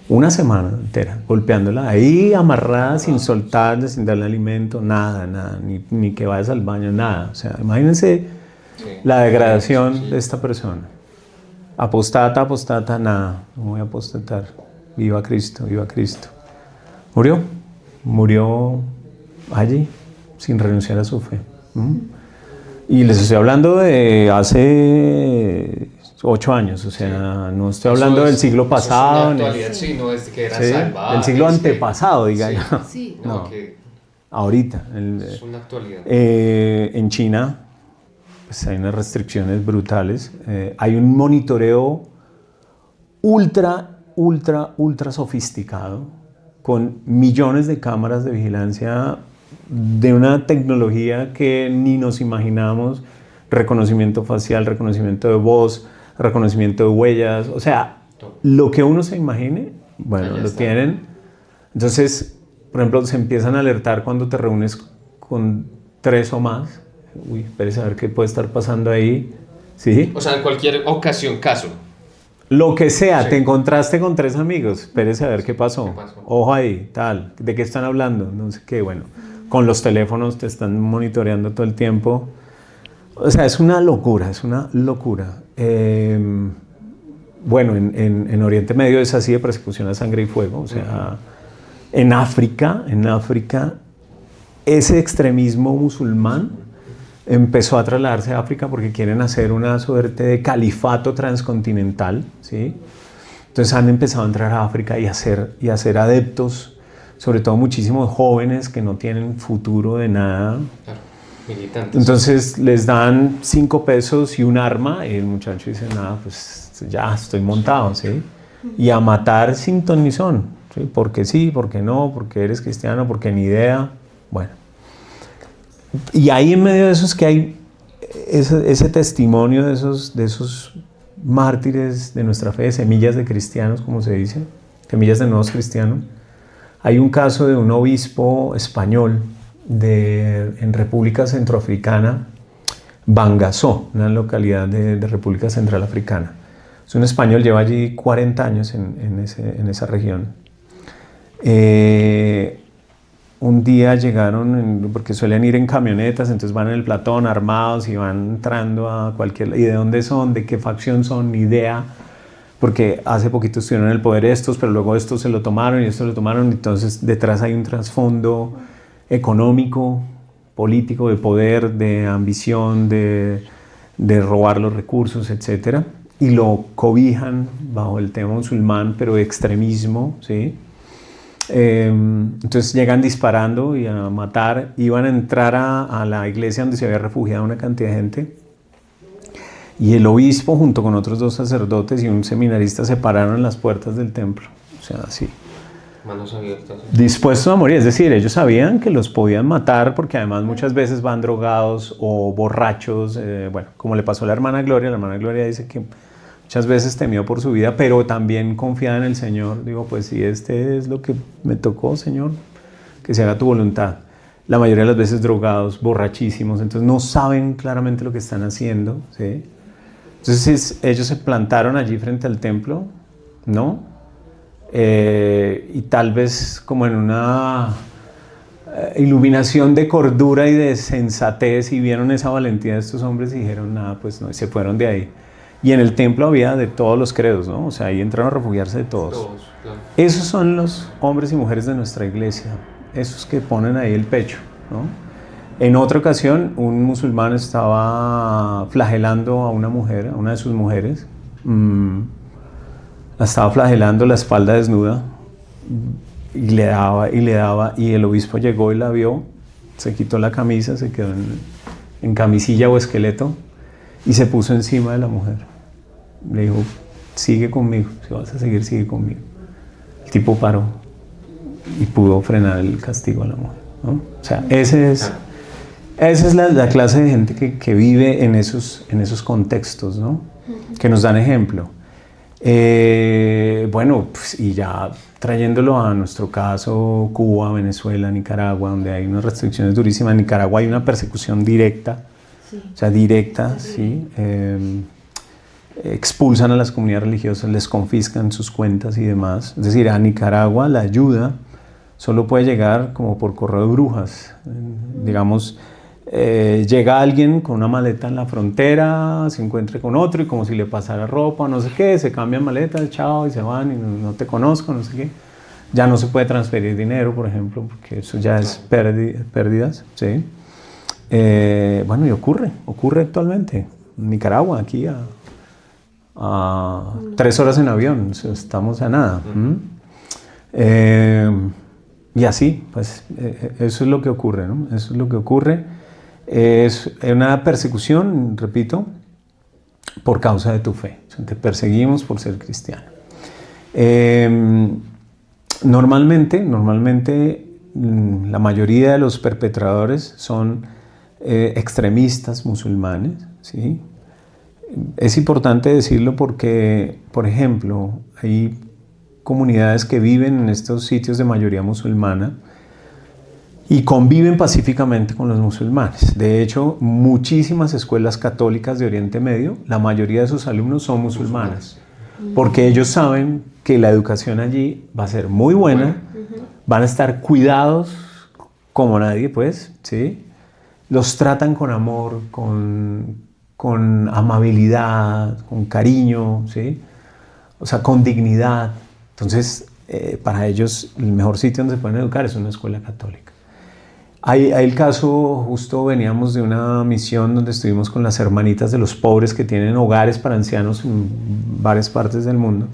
Una semana entera, golpeándola, ahí amarrada, sin soltarla, sin darle alimento, nada, ni que vayas al baño, nada. O sea, imagínense la degradación de esta persona. Apostata, apostata, nada, no voy a apostatar. Viva Cristo, viva Cristo. Murió allí, sin renunciar a su fe. Y les estoy hablando de hace 8 años, o sea, no estoy hablando del siglo pasado. Eso es una actualidad, sí, no es que era Sí, salvaje. del siglo antepasado, diga sí, yo. Sí. No, No. que Ahorita. es una actualidad. En China pues hay unas restricciones brutales. Hay un monitoreo ultra sofisticado con millones de cámaras de vigilancia de una tecnología que ni nos imaginamos, reconocimiento facial, reconocimiento de voz, reconocimiento de huellas, o sea, lo que uno se imagine, bueno, Allá lo está. tienen. Entonces, por ejemplo, se empiezan a alertar cuando te reúnes con 3 o más. Uy, espérese a ver qué puede estar pasando ahí. ¿Sí? O sea, en cualquier ocasión, caso. Lo que sea, Sí. te encontraste con 3 amigos, espérese a ver qué pasó. ¿Qué pasó? Ojo ahí, tal, ¿de qué están hablando? No sé qué, bueno. Con los teléfonos te están monitoreando todo el tiempo. O sea, es una locura, es una locura. Bueno, en Oriente Medio es así de persecución a sangre y fuego. O sea, en África, ese extremismo musulmán empezó a trasladarse a África porque quieren hacer una suerte de califato transcontinental, ¿sí? Entonces han empezado a entrar a África y a ser adeptos, sobre todo muchísimos jóvenes que no tienen futuro de nada. Claro, militantes. Entonces les dan 5 pesos y un arma y el muchacho dice, nada, pues ya estoy montado, ¿sí? Y a matar sin ton ni son, ¿sí? Porque sí, porque no, porque eres cristiano, porque ni idea, bueno. Y ahí en medio de eso es que hay ese testimonio de esos mártires de nuestra fe, semillas de cristianos, como se dice, semillas de nuevos cristianos. Hay un caso de un obispo español en República Centroafricana, Bangassó, una localidad de República Central Africana. Es un español, lleva allí 40 años en esa región. Un día llegaron, porque suelen ir en camionetas, entonces van en el platón armados y van entrando a cualquier... ¿Y de dónde son? ¿De qué facción son? Ni idea. Porque hace poquito estuvieron en el poder estos, pero luego estos se lo tomaron y estos lo tomaron. Entonces detrás hay un trasfondo económico, político, de poder, de ambición, de robar los recursos, etc. Y lo cobijan bajo el tema musulmán, pero de extremismo, ¿sí? Entonces llegan disparando y a matar. Iban a entrar a la iglesia donde se había refugiado una cantidad de gente, y el obispo junto con otros 2 sacerdotes y un seminarista se pararon en las puertas del templo, o sea, así, Manos abiertas. dispuestos a morir. Es decir, ellos sabían que los podían matar porque además muchas veces van drogados o borrachos, bueno, como le pasó a la hermana Gloria dice que muchas veces temió por su vida, pero también confiaba en el Señor. Digo, pues si este es lo que me tocó, Señor, que se haga tu voluntad. La mayoría de las veces drogados, borrachísimos, entonces no saben claramente lo que están haciendo, ¿sí? Entonces ellos se plantaron allí frente al templo, ¿no? Y tal vez como en una iluminación de cordura y de sensatez, y vieron esa valentía de estos hombres y dijeron, nada, pues no, y se fueron de ahí. Y en el templo había de todos los credos, ¿no? O sea, ahí entraron a refugiarse de todos. Claro. Esos son los hombres y mujeres de nuestra iglesia, esos que ponen ahí el pecho, ¿no? En otra ocasión, un musulmán estaba flagelando a una mujer, a una de sus mujeres. La estaba flagelando, la espalda desnuda, y le daba, y el obispo llegó y la vio, se quitó la camisa, se quedó en camisilla o esqueleto, y se puso encima de la mujer. Le dijo, sigue conmigo, si vas a seguir, sigue conmigo. El tipo paró y pudo frenar el castigo a la mujer, ¿no? O sea, esa es la clase de gente que vive en esos contextos, ¿no? Que nos dan ejemplo. Bueno, pues, y ya trayéndolo a nuestro caso, Cuba, Venezuela, Nicaragua, donde hay unas restricciones durísimas. En Nicaragua hay una persecución directa, sí. O sea, directa, sí. Expulsan a las comunidades religiosas, les confiscan sus cuentas y demás. Es decir, a Nicaragua la ayuda solo puede llegar como por correo de brujas. Digamos, llega alguien con una maleta en la frontera, se encuentra con otro y como si le pasara ropa, no sé qué, se cambian maletas, chao, y se van y no te conozco, no sé qué. Ya no se puede transferir dinero, por ejemplo, porque eso ya es pérdidas, ¿sí? Bueno, y ocurre actualmente. En Nicaragua, aquí a 3 horas en avión, o sea, estamos a nada. Y así, pues, eso es lo que ocurre, ¿no? Eso es lo que ocurre. Es una persecución, repito, por causa de tu fe. O sea, te perseguimos por ser cristiano. Normalmente, la mayoría de los perpetradores son extremistas musulmanes, ¿sí? Es importante decirlo porque, por ejemplo, hay comunidades que viven en estos sitios de mayoría musulmana y conviven pacíficamente con los musulmanes. De hecho, muchísimas escuelas católicas de Oriente Medio, la mayoría de sus alumnos son musulmanes, porque ellos saben que la educación allí va a ser muy buena, van a estar cuidados como nadie, pues, ¿sí? Los tratan con amor, con amabilidad, con cariño, ¿sí? O sea, con dignidad. Entonces, para ellos, el mejor sitio donde se pueden educar es una escuela católica. Hay el caso, justo veníamos de una misión donde estuvimos con las hermanitas de los pobres que tienen hogares para ancianos en varias partes del mundo.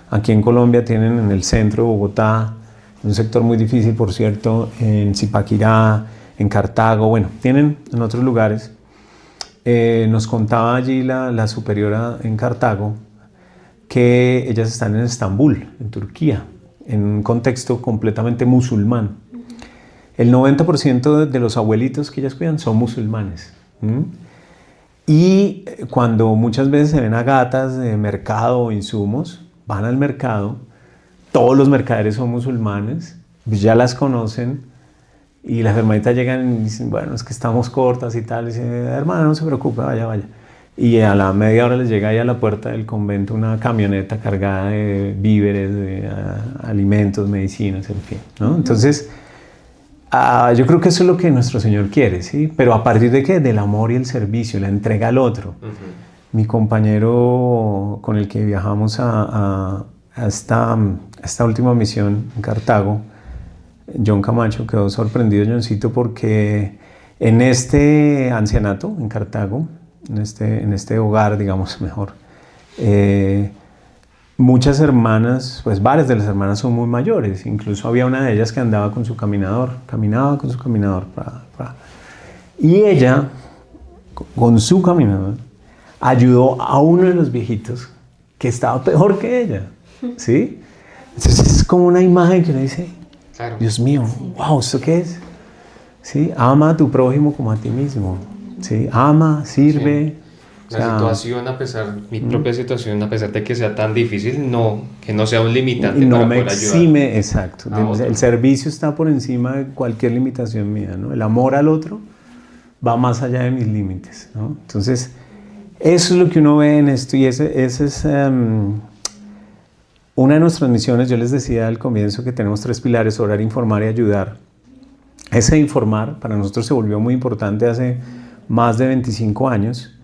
Aquí en Colombia tienen en el centro de Bogotá, un sector muy difícil, por cierto, en Zipaquirá, en Cartago, bueno, tienen en otros lugares. Nos contaba allí la superiora en Cartago que ellas están en Estambul, en Turquía, en un contexto completamente musulmán. El 90% de los abuelitos que ellas cuidan son musulmanes. Y cuando muchas veces se ven a gatas de mercado o insumos, van al mercado, todos los mercaderes son musulmanes, ya las conocen, y las hermanitas llegan y dicen, bueno, es que estamos cortas y tal, y dicen, hermana, no se preocupe, vaya. Y a la media hora les llega ahí a la puerta del convento una camioneta cargada de víveres, de alimentos, medicinas, en fin, ¿no? Entonces, yo creo que eso es lo que nuestro Señor quiere, ¿sí? Pero ¿a partir de qué? Del amor y el servicio, la entrega al otro. Mi compañero con el que viajamos a esta última misión en Cartago, John Camacho, quedó sorprendido, Johncito, porque en este ancianato en Cartago, en este hogar, digamos mejor, muchas hermanas, pues varias de las hermanas son muy mayores, incluso había una de ellas que andaba con su caminador, caminaba con su caminador, y ella, con su caminador, ayudó a uno de los viejitos que estaba peor que ella, ¿sí? Entonces es como una imagen que uno dice, claro, Dios mío, wow, ¿esto qué es? ¿Sí? Ama a tu prójimo como a ti mismo, ¿sí? Ama, sirve. Sí. La situación, mi propia situación, a pesar de que sea tan difícil, que no sea un limitante no para me poder exime, ayudar. exacto. El servicio está por encima de cualquier limitación mía, ¿no? El amor al otro va más allá de mis límites, ¿no? Entonces, eso es lo que uno ve en esto, y ese es una de nuestras misiones. Yo les decía al comienzo que tenemos 3 pilares: orar, informar y ayudar. Ese informar para nosotros se volvió muy importante hace más de 25 años,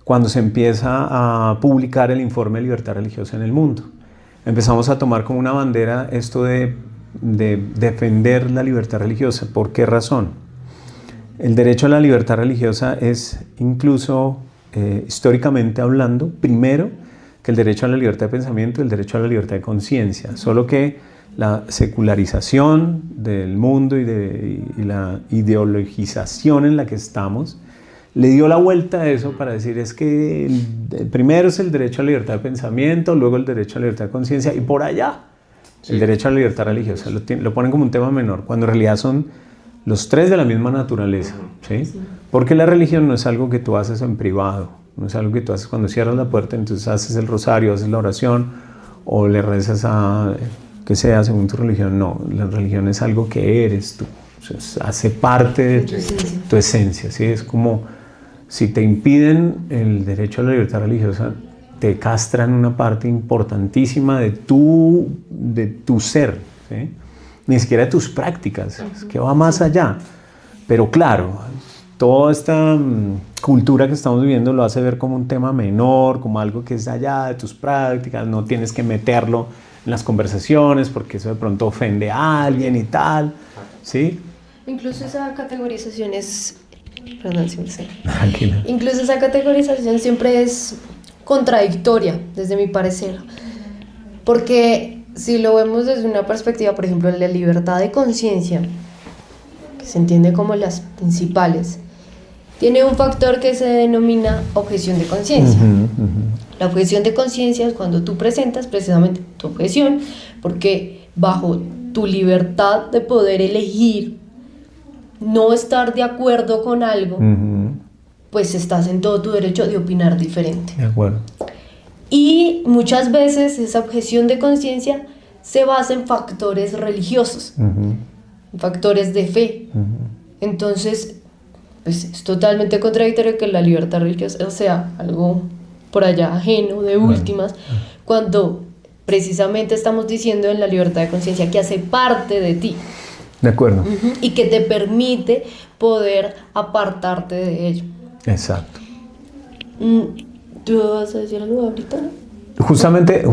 cuando se empieza a publicar el informe de libertad religiosa en el mundo. Empezamos a tomar como una bandera esto de defender la libertad religiosa. ¿Por qué razón? El derecho a la libertad religiosa es, incluso históricamente hablando, primero que el derecho a la libertad de pensamiento y el derecho a la libertad de conciencia, solo que la secularización del mundo y la ideologización en la que estamos le dio la vuelta a eso para decir, es que el primero es el derecho a la libertad de pensamiento, luego el derecho a la libertad de conciencia, y por allá el derecho a la libertad religiosa. Lo ponen como un tema menor, cuando en realidad son los 3 de la misma naturaleza, ¿sí? Porque la religión no es algo que tú haces en privado, no es algo que tú haces cuando cierras la puerta, entonces haces el rosario, haces la oración o le rezas a que sea según tu religión. No, la religión es algo que eres tú, o sea, hace parte de tu esencia, ¿sí? Es como si te impiden el derecho a la libertad religiosa, te castran una parte importantísima de tu ser, ¿sí? Ni siquiera de tus prácticas, es que va más allá. Pero claro, toda esta cultura que estamos viviendo lo hace ver como un tema menor, como algo que es allá de tus prácticas, no tienes que meterlo en las conversaciones porque eso de pronto ofende a alguien y tal, ¿sí? Incluso esa categorización es... Perdón, si me sé. Tranquila. Incluso esa categorización siempre es contradictoria, desde mi parecer. Porque si lo vemos desde una perspectiva, por ejemplo, la libertad de conciencia, que se entiende como las principales, tiene un factor que se denomina objeción de conciencia. La objeción de conciencia es cuando tú presentas precisamente tu objeción, porque bajo tu libertad de poder elegir no estar de acuerdo con algo, pues estás en todo tu derecho de opinar diferente. De acuerdo. Y muchas veces esa objeción de conciencia se basa en factores religiosos, en factores de fe. Entonces, pues es totalmente contradictorio que la libertad religiosa sea algo por allá ajeno, de últimas, cuando precisamente estamos diciendo en la libertad de conciencia que hace parte de ti. De acuerdo. Y que te permite poder apartarte de ello. Exacto. ¿Tú vas a decir algo ahorita? Justamente,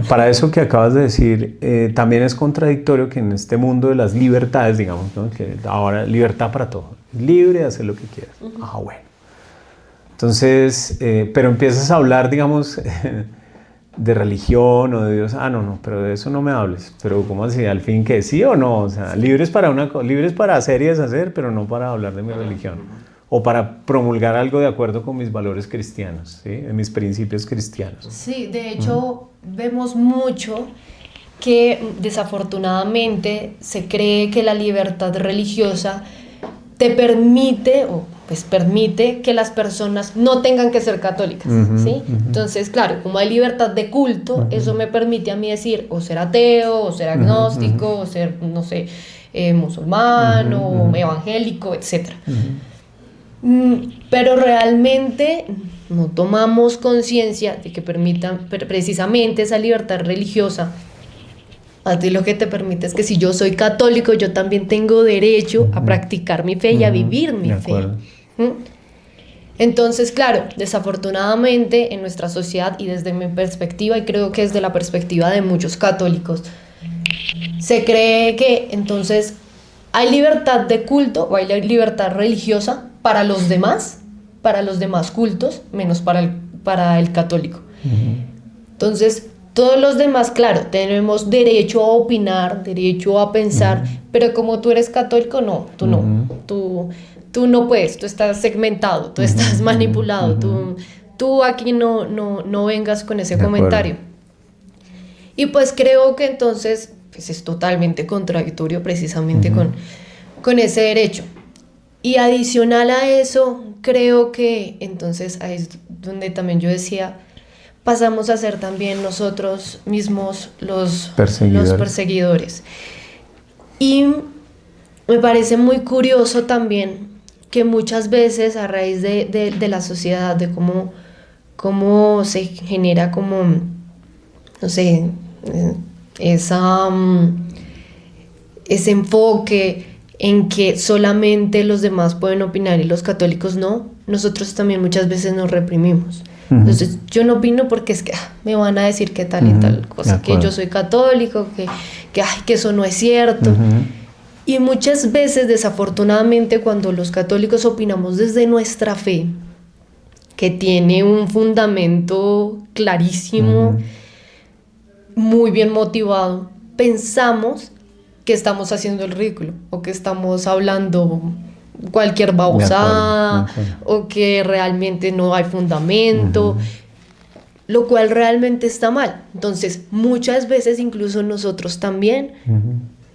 para eso que acabas de decir, también es contradictorio que en este mundo de las libertades, digamos, ¿no? Que ahora libertad para todo, libre de hacer lo que quieras. Bueno. Entonces, pero empiezas a hablar, digamos, de religión o de Dios. No, pero de eso no me hables. Pero ¿cómo así? ¿Al fin qué? ¿Sí o no? O sea, libres para hacer y deshacer, pero no para hablar de mi religión. O para promulgar algo de acuerdo con mis valores cristianos, ¿sí? En mis principios cristianos. Sí, de hecho, vemos mucho que desafortunadamente se cree que la libertad religiosa te permite, o pues permite que las personas no tengan que ser católicas, ¿sí? Entonces, claro, como hay libertad de culto, eso me permite a mí decir o ser ateo, o ser agnóstico, o ser, no sé, musulmán, o evangélico, etc. Pero realmente no tomamos conciencia de que permitan precisamente esa libertad religiosa. A ti lo que te permite es que si yo soy católico, yo también tengo derecho a practicar mi fe y a vivir mi fe. Entonces, claro, desafortunadamente en nuestra sociedad y desde mi perspectiva, y creo que desde la perspectiva de muchos católicos, se cree que entonces hay libertad de culto o hay libertad religiosa para los demás cultos, menos para el católico. Entonces, todos los demás, claro, tenemos derecho a opinar, derecho a pensar, pero como tú eres católico, no, tú no. Tú no puedes, tú estás segmentado, tú estás manipulado, tú aquí no vengas con ese comentario. Y pues creo que entonces pues es totalmente contradictorio precisamente con ese derecho. Y adicional a eso, creo que entonces ahí es donde también yo decía, pasamos a ser también nosotros mismos los perseguidores. Y me parece muy curioso también que muchas veces a raíz de la sociedad, de cómo se genera como, no sé, ese enfoque en que solamente los demás pueden opinar y los católicos no, nosotros también muchas veces nos reprimimos. Entonces yo no opino porque es que me van a decir que tal y tal cosa, que yo soy católico, que eso no es cierto. Y muchas veces, desafortunadamente, cuando los católicos opinamos desde nuestra fe, que tiene un fundamento clarísimo, muy bien motivado, pensamos que estamos haciendo el ridículo o que estamos hablando cualquier babosada o que realmente no hay fundamento, lo cual realmente está mal. Entonces, muchas veces incluso nosotros también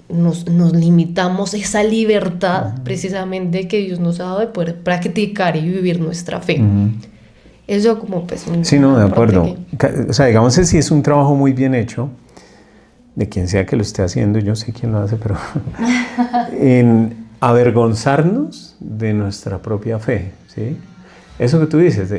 nos limitamos esa libertad precisamente que Dios nos ha dado de poder practicar y vivir nuestra fe. Eso como pues... Sí, no, de acuerdo. O sea, digamos que sí es un trabajo muy bien hecho, de quien sea que lo esté haciendo, yo sé quién lo hace, pero en avergonzarnos de nuestra propia fe, ¿sí? Eso que tú dices,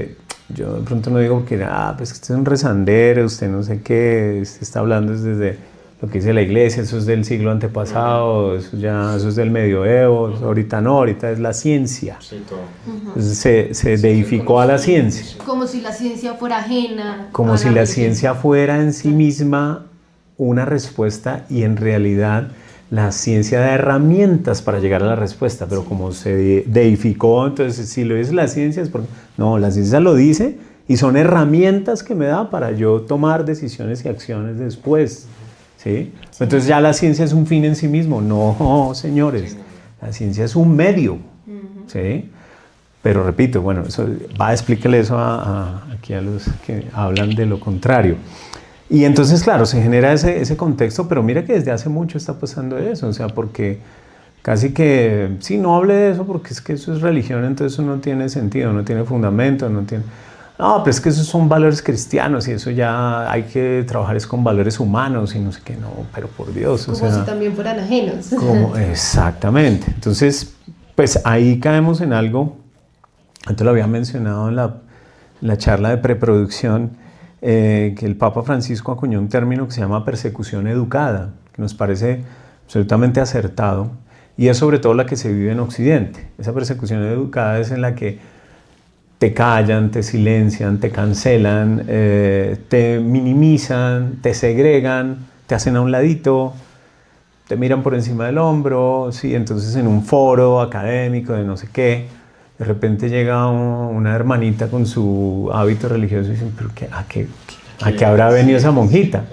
yo de pronto no digo que, pues usted es un rezandero, usted no sé qué, usted está hablando desde lo que dice la iglesia, eso es del siglo antepasado, eso es del medioevo, ahorita no, ahorita es la ciencia. Sí, todo. Entonces se deificó a la ciencia. Como si la ciencia fuera ajena. Como a si la religión. ciencia fuera en sí misma una respuesta y en realidad la ciencia da herramientas para llegar a la respuesta, pero como se deificó, entonces si lo dice la ciencia es porque... No, la ciencia lo dice y son herramientas que me da para yo tomar decisiones y acciones después. ¿Sí? Entonces ya la ciencia es un fin en sí mismo. No, señores, la ciencia es un medio. ¿Sí? Pero repito, bueno, eso, va a explicarle eso aquí a los que hablan de lo contrario. Y entonces, claro, se genera ese contexto, pero mira que desde hace mucho está pasando eso, o sea, porque casi que, sí, no hable de eso porque es que eso es religión, entonces eso no tiene sentido, no tiene fundamento, no tiene... No, pero es que esos son valores cristianos y eso ya hay que trabajar es con valores humanos y no sé qué, no, pero por Dios, Como o sea... si también fueran ajenos. Exactamente. Entonces, pues ahí caemos en algo, antes lo había mencionado en la charla de preproducción, que el Papa Francisco acuñó un término que se llama persecución educada, que nos parece absolutamente acertado, y es sobre todo la que se vive en Occidente. Esa persecución educada es en la que te callan, te silencian, te cancelan, te minimizan, te segregan, te hacen a un ladito, te miran por encima del hombro, ¿sí? Entonces en un foro académico de no sé qué, de repente llega una hermanita con su hábito religioso y dicen, ¿pero a qué habrá venido esa monjita?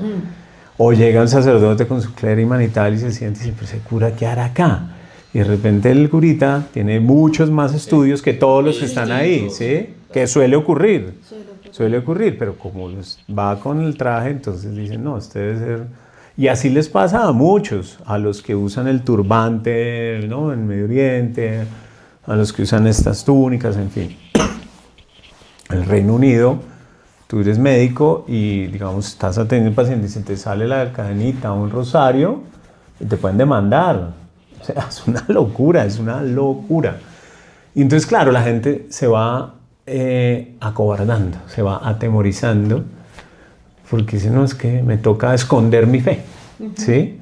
O llega un sacerdote con su clérigo manital y se siente y dice, pues ese cura, ¿qué hará acá? Y de repente el curita tiene muchos más estudios que todos los que están ahí, ¿sí? Que suele ocurrir, pero como va con el traje, entonces dicen, no, este debe ser... Y así les pasa a muchos, a los que usan el turbante, ¿no? En Medio Oriente, a los que usan estas túnicas, en fin. En el Reino Unido, tú eres médico y, digamos, estás atendiendo a un paciente y se te sale la cadenita o un rosario y te pueden demandar. O sea, es una locura, es una locura. Y entonces, claro, la gente se va acobardando, se va atemorizando, porque dice, no, es que me toca esconder mi fe, ¿sí?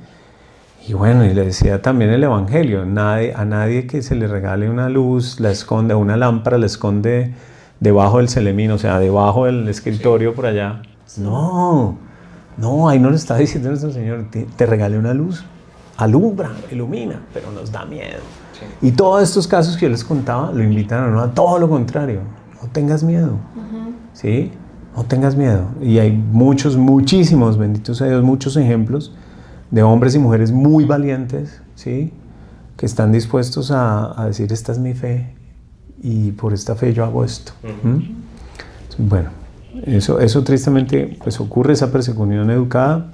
Y bueno, y le decía también el Evangelio, a nadie que se le regale una luz, la esconde, una lámpara, la esconde debajo del celemín, o sea, debajo del escritorio por allá. No, ahí no le está diciendo nuestro Señor, te regale una luz. Alumbra, ilumina, pero nos da miedo. Sí. Y todos estos casos que yo les contaba lo invitan a todo lo contrario. No tengas miedo, ¿sí? No tengas miedo. Y hay muchísimos, benditos sea Dios, muchos ejemplos de hombres y mujeres muy valientes, ¿sí? Que están dispuestos a decir, esta es mi fe y por esta fe yo hago esto. Bueno, eso tristemente pues ocurre, esa persecución educada,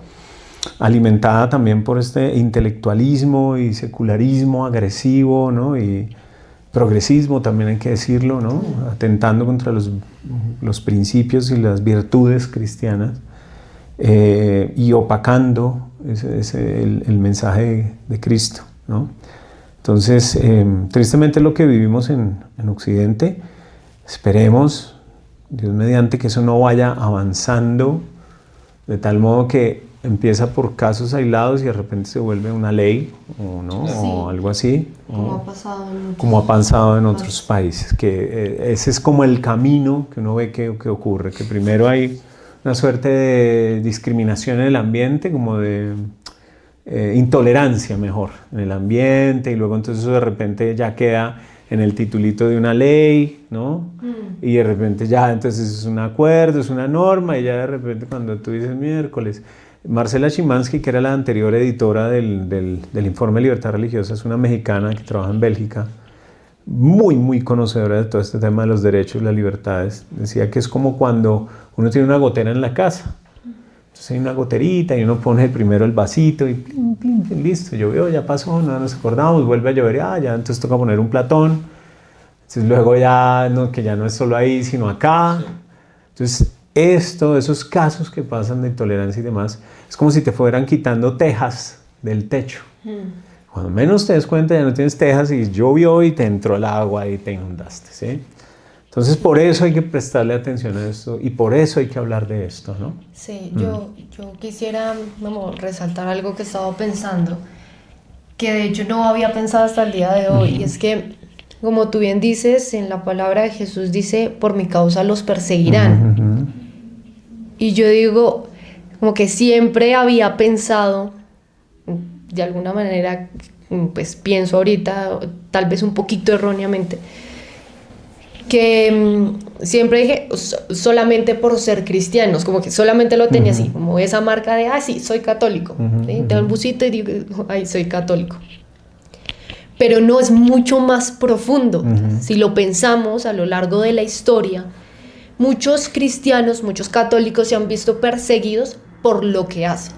alimentada también por este intelectualismo y secularismo agresivo, ¿no? Y progresismo también hay que decirlo, ¿no? Atentando contra los principios y las virtudes cristianas, y opacando el mensaje de Cristo, ¿no? Entonces, tristemente lo que vivimos en Occidente, esperemos, Dios mediante, que eso no vaya avanzando de tal modo que empieza por casos aislados y de repente se vuelve una ley o, ¿no? Sí, o algo así, como ha pasado en otros países, que ese es como el camino que uno ve que ocurre, que primero hay una suerte de discriminación en el ambiente, como de intolerancia mejor en el ambiente, y luego entonces eso de repente ya queda en el titulito de una ley, ¿no? Y de repente ya entonces es un acuerdo, es una norma, y ya de repente cuando tú dices miércoles... Marcela Szymanski, que era la anterior editora del Informe de Libertad Religiosa, es una mexicana que trabaja en Bélgica, muy conocedora de todo este tema de los derechos y las libertades. Decía que es como cuando uno tiene una gotera en la casa. Entonces hay una goterita y uno pone primero el vasito y plin, plin, plin, listo, llovió, ya pasó, no nos acordamos, vuelve a llover, ya entonces toca poner un platón. Entonces luego ya, no, que ya no es solo ahí, sino acá. Entonces esos casos que pasan de intolerancia y demás, es como si te fueran quitando tejas del techo. Cuando menos te des cuenta ya no tienes tejas y llovió y te entró el agua y te inundaste, ¿sí? Entonces, por eso hay que prestarle atención a esto y por eso hay que hablar de esto, ¿no? Sí, yo quisiera resaltar algo que estaba pensando, que de hecho no había pensado hasta el día de hoy, y es que, como tú bien dices, en la palabra de Jesús dice, por mi causa los perseguirán. Y yo digo, como que siempre había pensado, de alguna manera, pues pienso ahorita, tal vez un poquito erróneamente, que siempre dije solamente por ser cristianos, como que solamente lo tenía así, como esa marca de, sí, soy católico. ¿Sí? Tengo un busito y digo, ay, soy católico. Pero no, es mucho más profundo. Si lo pensamos a lo largo de la historia, muchos cristianos, muchos católicos se han visto perseguidos por lo que hacen.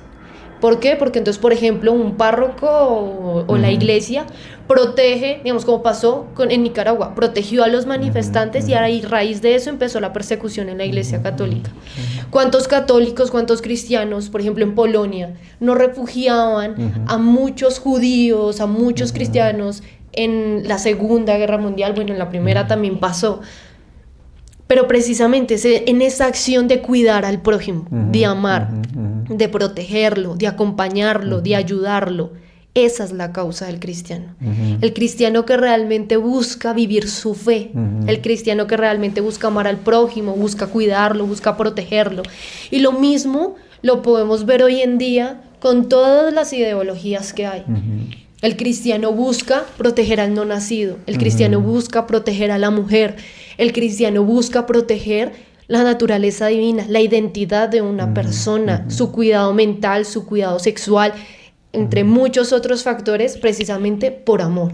¿Por qué? Porque entonces, por ejemplo, un párroco o la iglesia protege, digamos, como pasó en Nicaragua, protegió a los manifestantes y a raíz de eso empezó la persecución en la iglesia católica. ¿Cuántos católicos, cuántos cristianos, por ejemplo, en Polonia, no refugiaban a muchos judíos, a muchos cristianos en la Segunda Guerra Mundial? Bueno, en la Primera también pasó. Pero precisamente en esa acción de cuidar al prójimo, de amar, de protegerlo, de acompañarlo, de ayudarlo, esa es la causa del cristiano. El cristiano que realmente busca vivir su fe, el cristiano que realmente busca amar al prójimo, busca cuidarlo, busca protegerlo. Y lo mismo lo podemos ver hoy en día con todas las ideologías que hay. El cristiano busca proteger al no nacido, el cristiano busca proteger a la mujer, el cristiano busca proteger la naturaleza divina, la identidad de una persona, su cuidado mental, su cuidado sexual, entre muchos otros factores, precisamente por amor.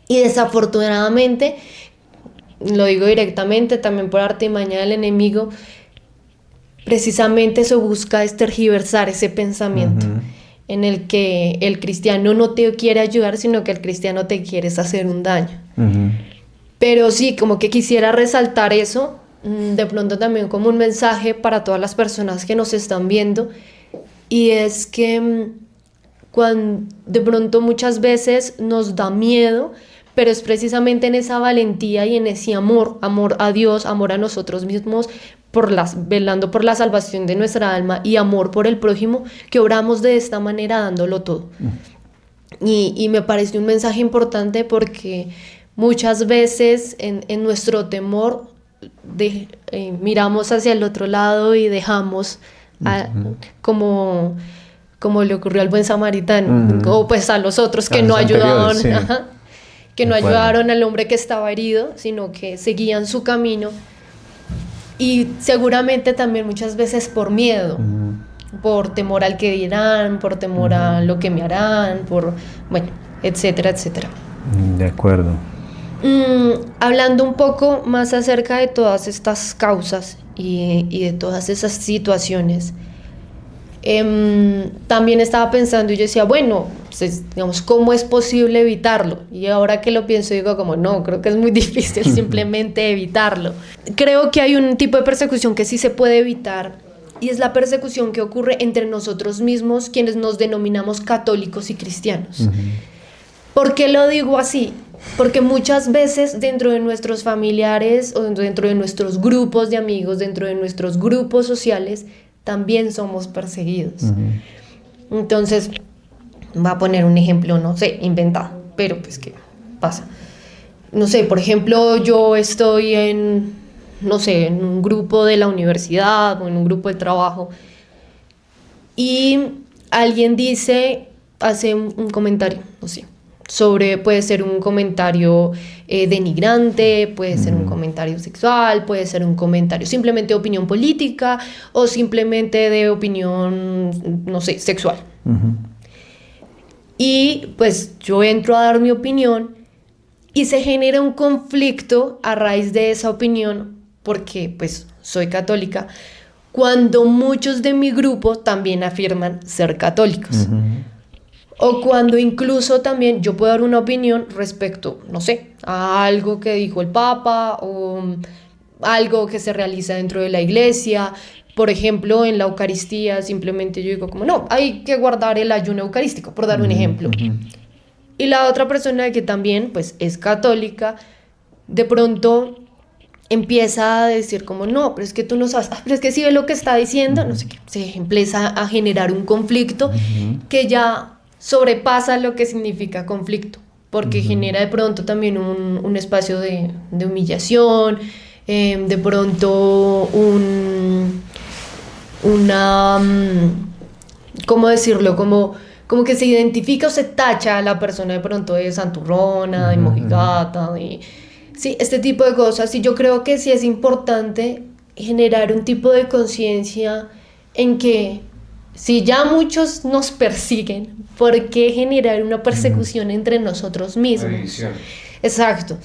Y desafortunadamente, lo digo directamente, también por artimaña del enemigo, precisamente se busca tergiversar ese pensamiento. En el que el cristiano no te quiere ayudar, sino que el cristiano te quiere hacer un daño. Pero sí, como que quisiera resaltar eso, de pronto también como un mensaje para todas las personas que nos están viendo, y es que cuando de pronto muchas veces nos da miedo, pero es precisamente en esa valentía y en ese amor a Dios, amor a nosotros mismos, velando por la salvación de nuestra alma y amor por el prójimo, que obramos de esta manera dándolo todo. Y me parece un mensaje importante porque muchas veces en nuestro temor miramos hacia el otro lado y dejamos como le ocurrió al buen samaritano, o pues a los otros que no ayudaron, que no ayudaron al hombre que estaba herido, sino que seguían su camino. Y seguramente también muchas veces por miedo, por temor al que dirán, por temor a lo que me harán, etcétera, etcétera. De acuerdo. Hablando un poco más acerca de todas estas causas y de todas esas situaciones, también estaba pensando y yo decía, bueno, pues, digamos, ¿cómo es posible evitarlo? Y ahora que lo pienso digo como, no, creo que es muy difícil simplemente evitarlo. Creo que hay un tipo de persecución que sí se puede evitar, y es la persecución que ocurre entre nosotros mismos, quienes nos denominamos católicos y cristianos. ¿Por qué lo digo así? Porque muchas veces dentro de nuestros familiares o dentro de nuestros grupos de amigos, dentro de nuestros grupos sociales, también somos perseguidos. Entonces, voy a poner un ejemplo, no sé, inventado, pero pues ¿qué pasa? No sé, por ejemplo, yo estoy en un grupo de la universidad o en un grupo de trabajo y alguien hace un comentario, no sé, puede ser un comentario denigrante, puede ser un comentario sexual, puede ser un comentario simplemente de opinión política o simplemente de opinión, no sé, sexual. Y pues yo entro a dar mi opinión y se genera un conflicto a raíz de esa opinión porque pues soy católica, cuando muchos de mi grupo también afirman ser católicos. O cuando incluso también yo puedo dar una opinión respecto, no sé, a algo que dijo el Papa o algo que se realiza dentro de la iglesia. Por ejemplo, en la Eucaristía simplemente yo digo como, no, hay que guardar el ayuno eucarístico, por dar un ejemplo. Y la otra persona que también pues es católica, de pronto empieza a decir como no, pero es que tú no sabes, pero es que si ve lo que está diciendo, no sé qué, se empieza a generar un conflicto que ya sobrepasa lo que significa conflicto, porque genera de pronto también un espacio de humillación, de pronto ¿cómo decirlo? Como que se identifica o se tacha a la persona de pronto de santurrona, de mojigata, sí, este tipo de cosas. Y yo creo que sí es importante generar un tipo de conciencia en que si ya muchos nos persiguen, ¿por qué generar una persecución entre nosotros mismos? Exacto.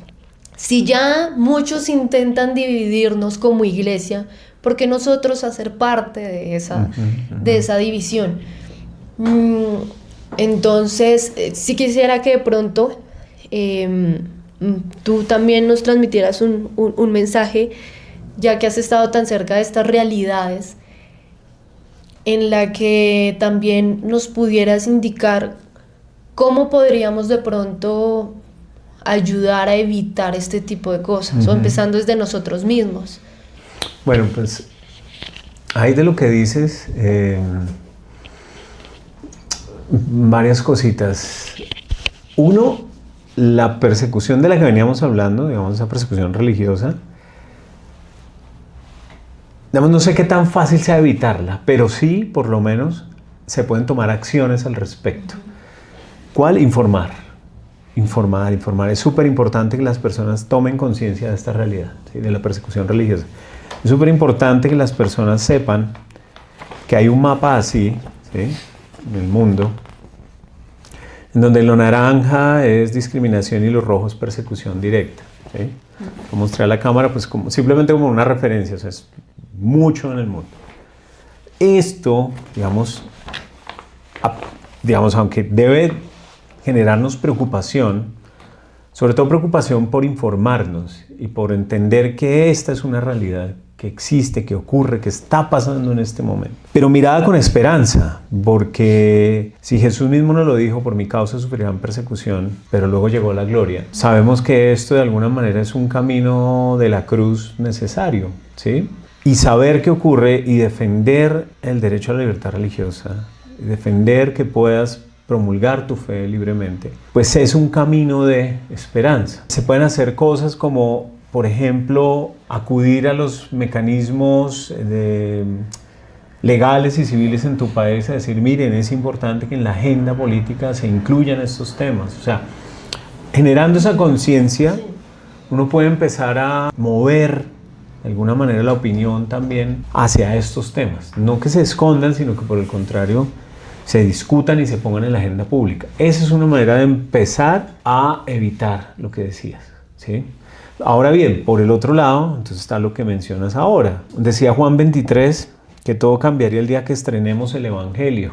Si ya muchos intentan dividirnos como iglesia, ¿por qué nosotros hacer parte de esa división? Entonces, sí quisiera que de pronto tú también nos transmitieras un mensaje, ya que has estado tan cerca de estas realidades, en la que también nos pudieras indicar cómo podríamos de pronto ayudar a evitar este tipo de cosas, o empezando desde nosotros mismos. Bueno, pues ahí de lo que dices, varias cositas. Uno, la persecución de la que veníamos hablando, digamos, esa persecución religiosa, digamos, no sé qué tan fácil sea evitarla, pero sí, por lo menos, se pueden tomar acciones al respecto. ¿Cuál? Informar. Es súper importante que las personas tomen conciencia de esta realidad, ¿sí? De la persecución religiosa. Es súper importante que las personas sepan que hay un mapa así, ¿sí? En el mundo, en donde lo naranja es discriminación y lo rojo es persecución directa, ¿sí? Lo mostré a la cámara pues simplemente como una referencia, o sea, es mucho en el mundo. Esto, digamos, aunque debe generarnos preocupación, sobre todo preocupación por informarnos y por entender que esta es una realidad que existe, que ocurre, que está pasando en este momento. Pero mirada con esperanza, porque si Jesús mismo nos lo dijo, por mi causa sufrirán persecución, pero luego llegó la gloria. Sabemos que esto de alguna manera es un camino de la cruz necesario, ¿sí? Y saber qué ocurre y defender el derecho a la libertad religiosa, y defender que puedas promulgar tu fe libremente, pues es un camino de esperanza. Se pueden hacer cosas como, por ejemplo, acudir a los mecanismos legales y civiles en tu país a decir, miren, es importante que en la agenda política se incluyan estos temas. O sea, generando esa conciencia, uno puede empezar a mover de alguna manera la opinión también hacia estos temas. No que se escondan, sino que por el contrario, se discutan y se pongan en la agenda pública. Esa es una manera de empezar a evitar lo que decías, ¿sí? Ahora bien, por el otro lado, entonces está lo que mencionas ahora. Decía Juan 23 que todo cambiaría el día que estrenemos el Evangelio.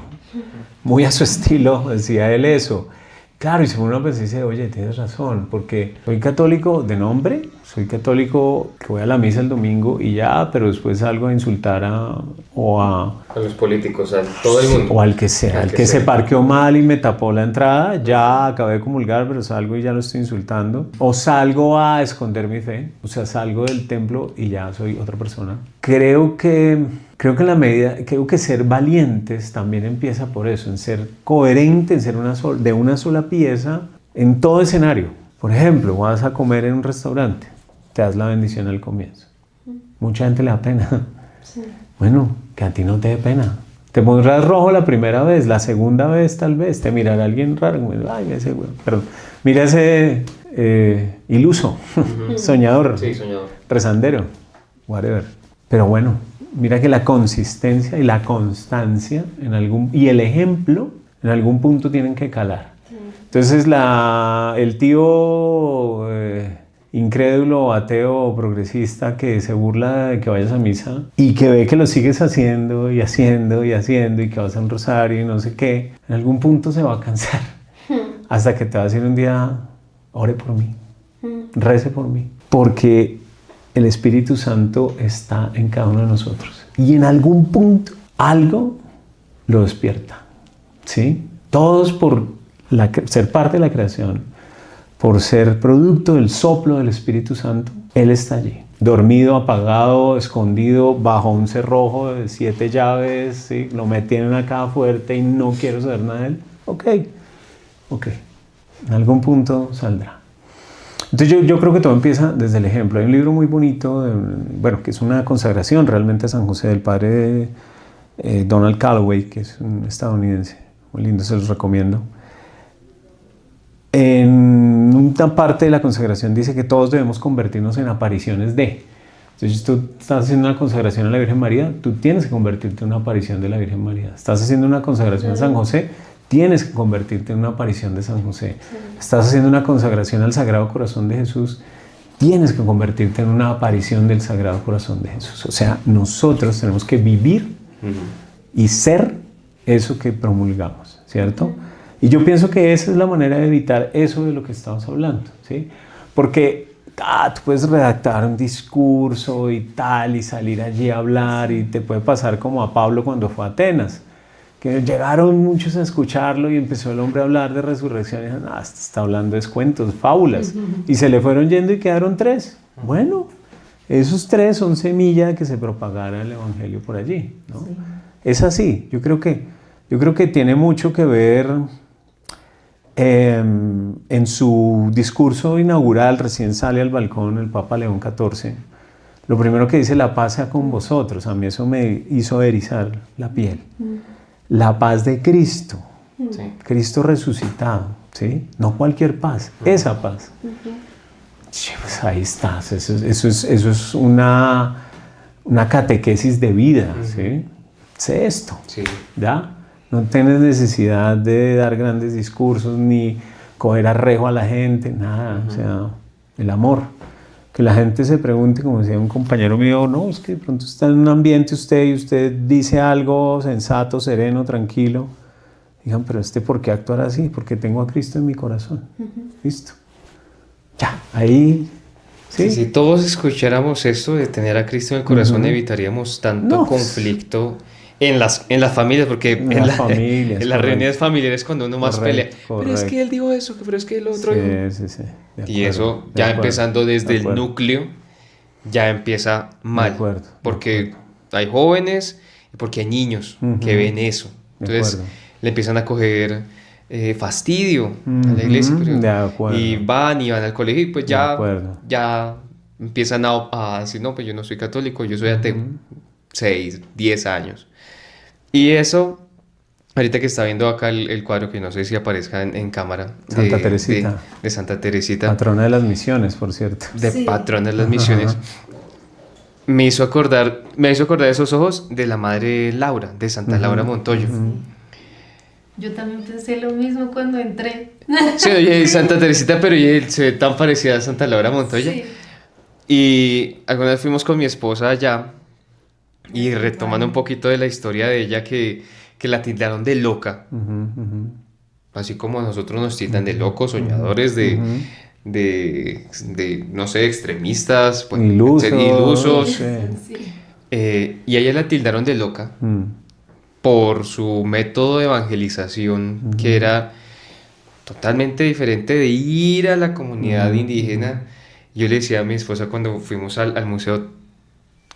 Muy a su estilo decía él eso. Claro, y si uno pues dice, oye, tienes razón, porque soy católico de nombre, soy católico que voy a la misa el domingo y ya, pero después salgo a insultar a los políticos, a todo el mundo. O al que sea, al que se parqueó mal y me tapó la entrada, ya acabé de comulgar, pero salgo y ya lo estoy insultando. O salgo a esconder mi fe, o sea, salgo del templo y ya soy otra persona. Creo que en la medida, creo que ser valientes también empieza por eso, en ser coherente, en ser de una sola pieza en todo escenario. Por ejemplo, vas a comer en un restaurante, te das la bendición al comienzo. Mucha gente le da pena. Sí. Bueno, que a ti no te dé pena. Te pondrás rojo la primera vez, la segunda vez tal vez, te mirará alguien raro, ay, ese güey, perdón, mira ese iluso, soñador, sí, soñador, rezandero, whatever. Pero bueno, mira que la consistencia y la constancia y el ejemplo en algún punto tienen que calar. Entonces el tío incrédulo, ateo, progresista que se burla de que vayas a misa y que ve que lo sigues haciendo y haciendo y haciendo y que vas a un rosario y no sé qué, en algún punto se va a cansar hasta que te va a decir un día, ore por mí, rece por mí, porque el Espíritu Santo está en cada uno de nosotros y en algún punto algo lo despierta, ¿sí? Todos por ser parte de la creación, por ser producto del soplo del Espíritu Santo, Él está allí. Dormido, apagado, escondido, bajo un cerrojo de 7 llaves, ¿sí? Lo metí en una caja fuerte y no quiero saber nada de Él. Ok. En algún punto saldrá. Entonces yo creo que todo empieza desde el ejemplo. Hay un libro muy bonito, que es una consagración realmente a San José, del padre Donald Calloway, que es un estadounidense. Muy lindo, se los recomiendo. En una parte de la consagración dice que todos debemos convertirnos en apariciones de. Entonces, si tú estás haciendo una consagración a la Virgen María, tú tienes que convertirte en una aparición de la Virgen María. Estás haciendo una consagración a San José, tienes que convertirte en una aparición de San José. Estás haciendo una consagración al Sagrado Corazón de Jesús, tienes que convertirte en una aparición del Sagrado Corazón de Jesús. O sea, nosotros tenemos que vivir y ser eso que promulgamos, ¿cierto? Y yo pienso que esa es la manera de evitar eso de lo que estamos hablando, ¿sí? Porque tú puedes redactar un discurso y tal, y salir allí a hablar, y te puede pasar como a Pablo cuando fue a Atenas, que llegaron muchos a escucharlo y empezó el hombre a hablar de resurrección y dijeron, está hablando de cuentos, fábulas, y se le fueron yendo y quedaron 3. Bueno, esos 3 son semilla de que se propagara el evangelio por allí, ¿no? Sí. Es así. Yo creo que tiene mucho que ver. En su discurso inaugural, recién sale al balcón el Papa León XIV, lo primero que dice: la paz sea con vosotros. A mí eso me hizo erizar la piel. La paz de Cristo, Cristo resucitado, ¿sí? No cualquier paz, esa paz. Sí, pues ahí estás, eso es una catequesis de vida, ¿sí? Sé esto, ¿ya? No tienes necesidad de dar grandes discursos ni coger arrejo a la gente, nada. O sea, el amor. Que la gente se pregunte, como decía un compañero mío, no, es que de pronto está en un ambiente y usted dice algo sensato, sereno, tranquilo. Digan, pero ¿por qué actuar así? Porque tengo a Cristo en mi corazón. ¿Listo? Ya, ahí. ¿Sí? Si todos escucháramos esto de tener a Cristo en el corazón, evitaríamos tanto conflicto en las familias, porque en las reuniones familiares cuando uno más pelea, pero es que él dijo eso, pero es que el otro sí. Y eso ya empezando desde el núcleo ya empieza mal, porque hay jóvenes y porque hay niños que ven eso, entonces le empiezan a coger fastidio a la iglesia, y van al colegio y pues ya empiezan a decir, no, pues yo no soy católico, yo soy ateo. 6, 10 años. Y eso, ahorita que está viendo acá el cuadro, que no sé si aparezca en cámara, Santa Teresita. De Santa Teresita. Patrona de las misiones, por cierto. Patrona de las misiones. Me hizo acordar esos ojos de la Madre Laura, de Santa Laura Montoya. Yo también pensé lo mismo cuando entré. Sí, oye, Santa Teresita, pero ella se ve tan parecida a Santa Laura Montoya. Sí. Y alguna vez fuimos con mi esposa allá, y retomando un poquito de la historia de ella, que la tildaron de loca, así como nosotros nos tildan de locos, soñadores, de no sé, extremistas, pues, ilusos. Sí. Y a ella la tildaron de loca por su método de evangelización, que era totalmente diferente de ir a la comunidad indígena. Yo le decía a mi esposa cuando fuimos al museo,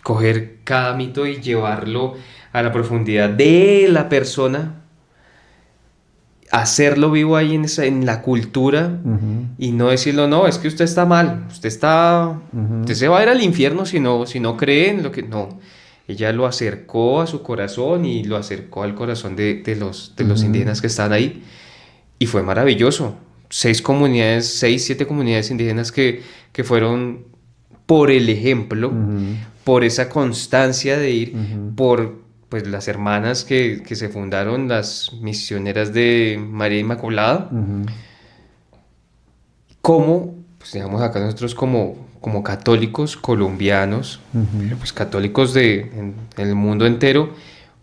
coger cada mito y llevarlo a la profundidad de la persona, hacerlo vivo ahí en la cultura, y no decirlo, no, es que usted está mal, usted se va a ir al infierno si no cree en lo que... No, ella lo acercó a su corazón y lo acercó al corazón de los indígenas que estaban ahí, y fue maravilloso. 7 comunidades indígenas que fueron por el ejemplo, por esa constancia de ir, por pues, las hermanas que se fundaron, las misioneras de María Inmaculada. Como, pues digamos acá nosotros como católicos colombianos, pues católicos en el mundo entero,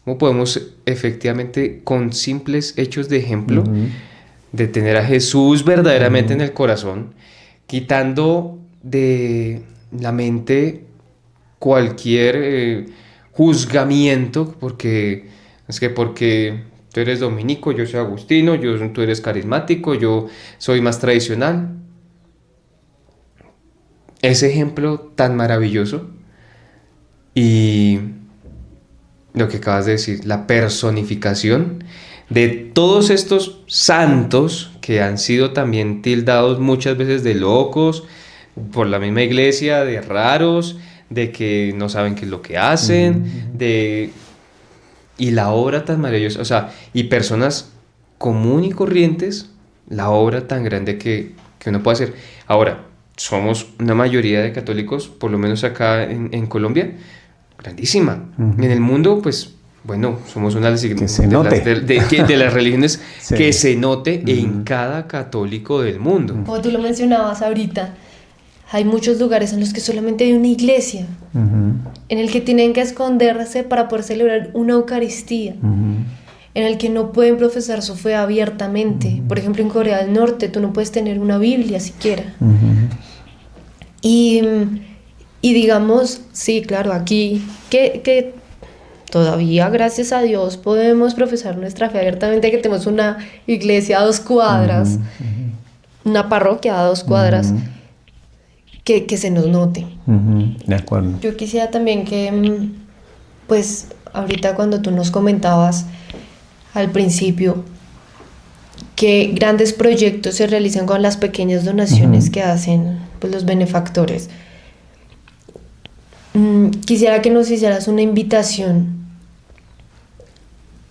¿cómo podemos efectivamente con simples hechos de ejemplo de tener a Jesús verdaderamente en el corazón, quitando de la mente cualquier juzgamiento, porque tú eres dominico, yo soy agustino, tú eres carismático, yo soy más tradicional? ese ejemplo tan maravilloso y lo que acabas de decir, la personificación de todos estos santos que han sido también tildados muchas veces de locos por la misma iglesia, de raros, de que no saben qué es lo que hacen, y la obra tan maravillosa, o sea, y personas común y corrientes, la obra tan grande que uno puede hacer. Ahora, somos una mayoría de católicos, por lo menos acá en Colombia, grandísima. En el mundo, pues, bueno, somos una de las religiones Sí. que se note en cada católico del mundo. Como tú lo mencionabas ahorita, hay muchos lugares en los que solamente hay una iglesia, en el que tienen que esconderse para poder celebrar una Eucaristía, en el que no pueden profesar su fe abiertamente. Por ejemplo, en Corea del Norte tú no puedes tener una Biblia siquiera. Y digamos, sí, claro, aquí que todavía, gracias a Dios, podemos profesar nuestra fe abiertamente, que tenemos una iglesia a 2 cuadras, una parroquia a 2 cuadras, que se nos note. De acuerdo. Yo quisiera también que, pues, ahorita cuando tú nos comentabas al principio que grandes proyectos se realizan con las pequeñas donaciones que hacen, pues, los benefactores, quisiera que nos hicieras una invitación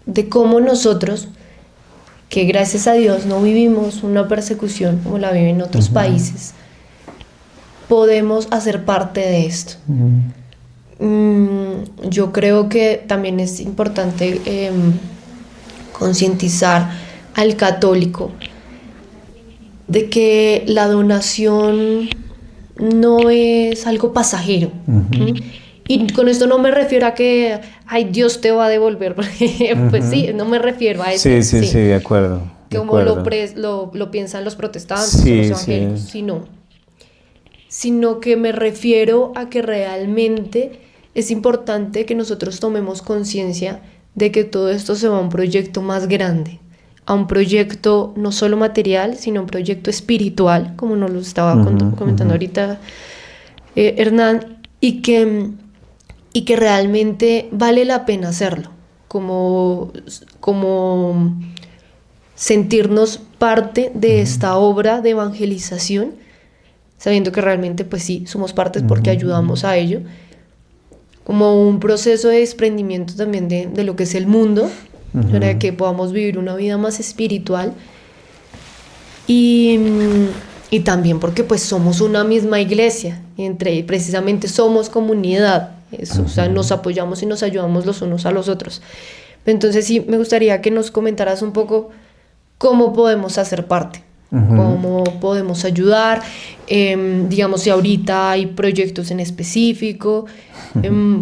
de cómo nosotros, que gracias a Dios no vivimos una persecución como la viven otros países, podemos hacer parte de esto. Yo creo que también es importante concientizar al católico de que la donación no es algo pasajero. Y con esto no me refiero a que, ay, Dios te va a devolver, pues sí, no me refiero a eso. Sí, de acuerdo. Como lo piensan los protestantes, los evangélicos, sino que me refiero a que realmente es importante que nosotros tomemos conciencia de que todo esto se va a un proyecto más grande, a un proyecto no solo material, sino un proyecto espiritual, como nos lo estaba comentando ahorita Hernán, y que realmente vale la pena hacerlo, como sentirnos parte de esta obra de evangelización, sabiendo que realmente, pues sí, somos partes porque ayudamos a ello, como un proceso de desprendimiento también de lo que es el mundo, para que podamos vivir una vida más espiritual, y también porque pues somos una misma iglesia, precisamente somos comunidad, o sea, nos apoyamos y nos ayudamos los unos a los otros. Entonces sí, me gustaría que nos comentaras un poco cómo podemos hacer parte. Cómo podemos ayudar, digamos, si ahorita hay proyectos en específico,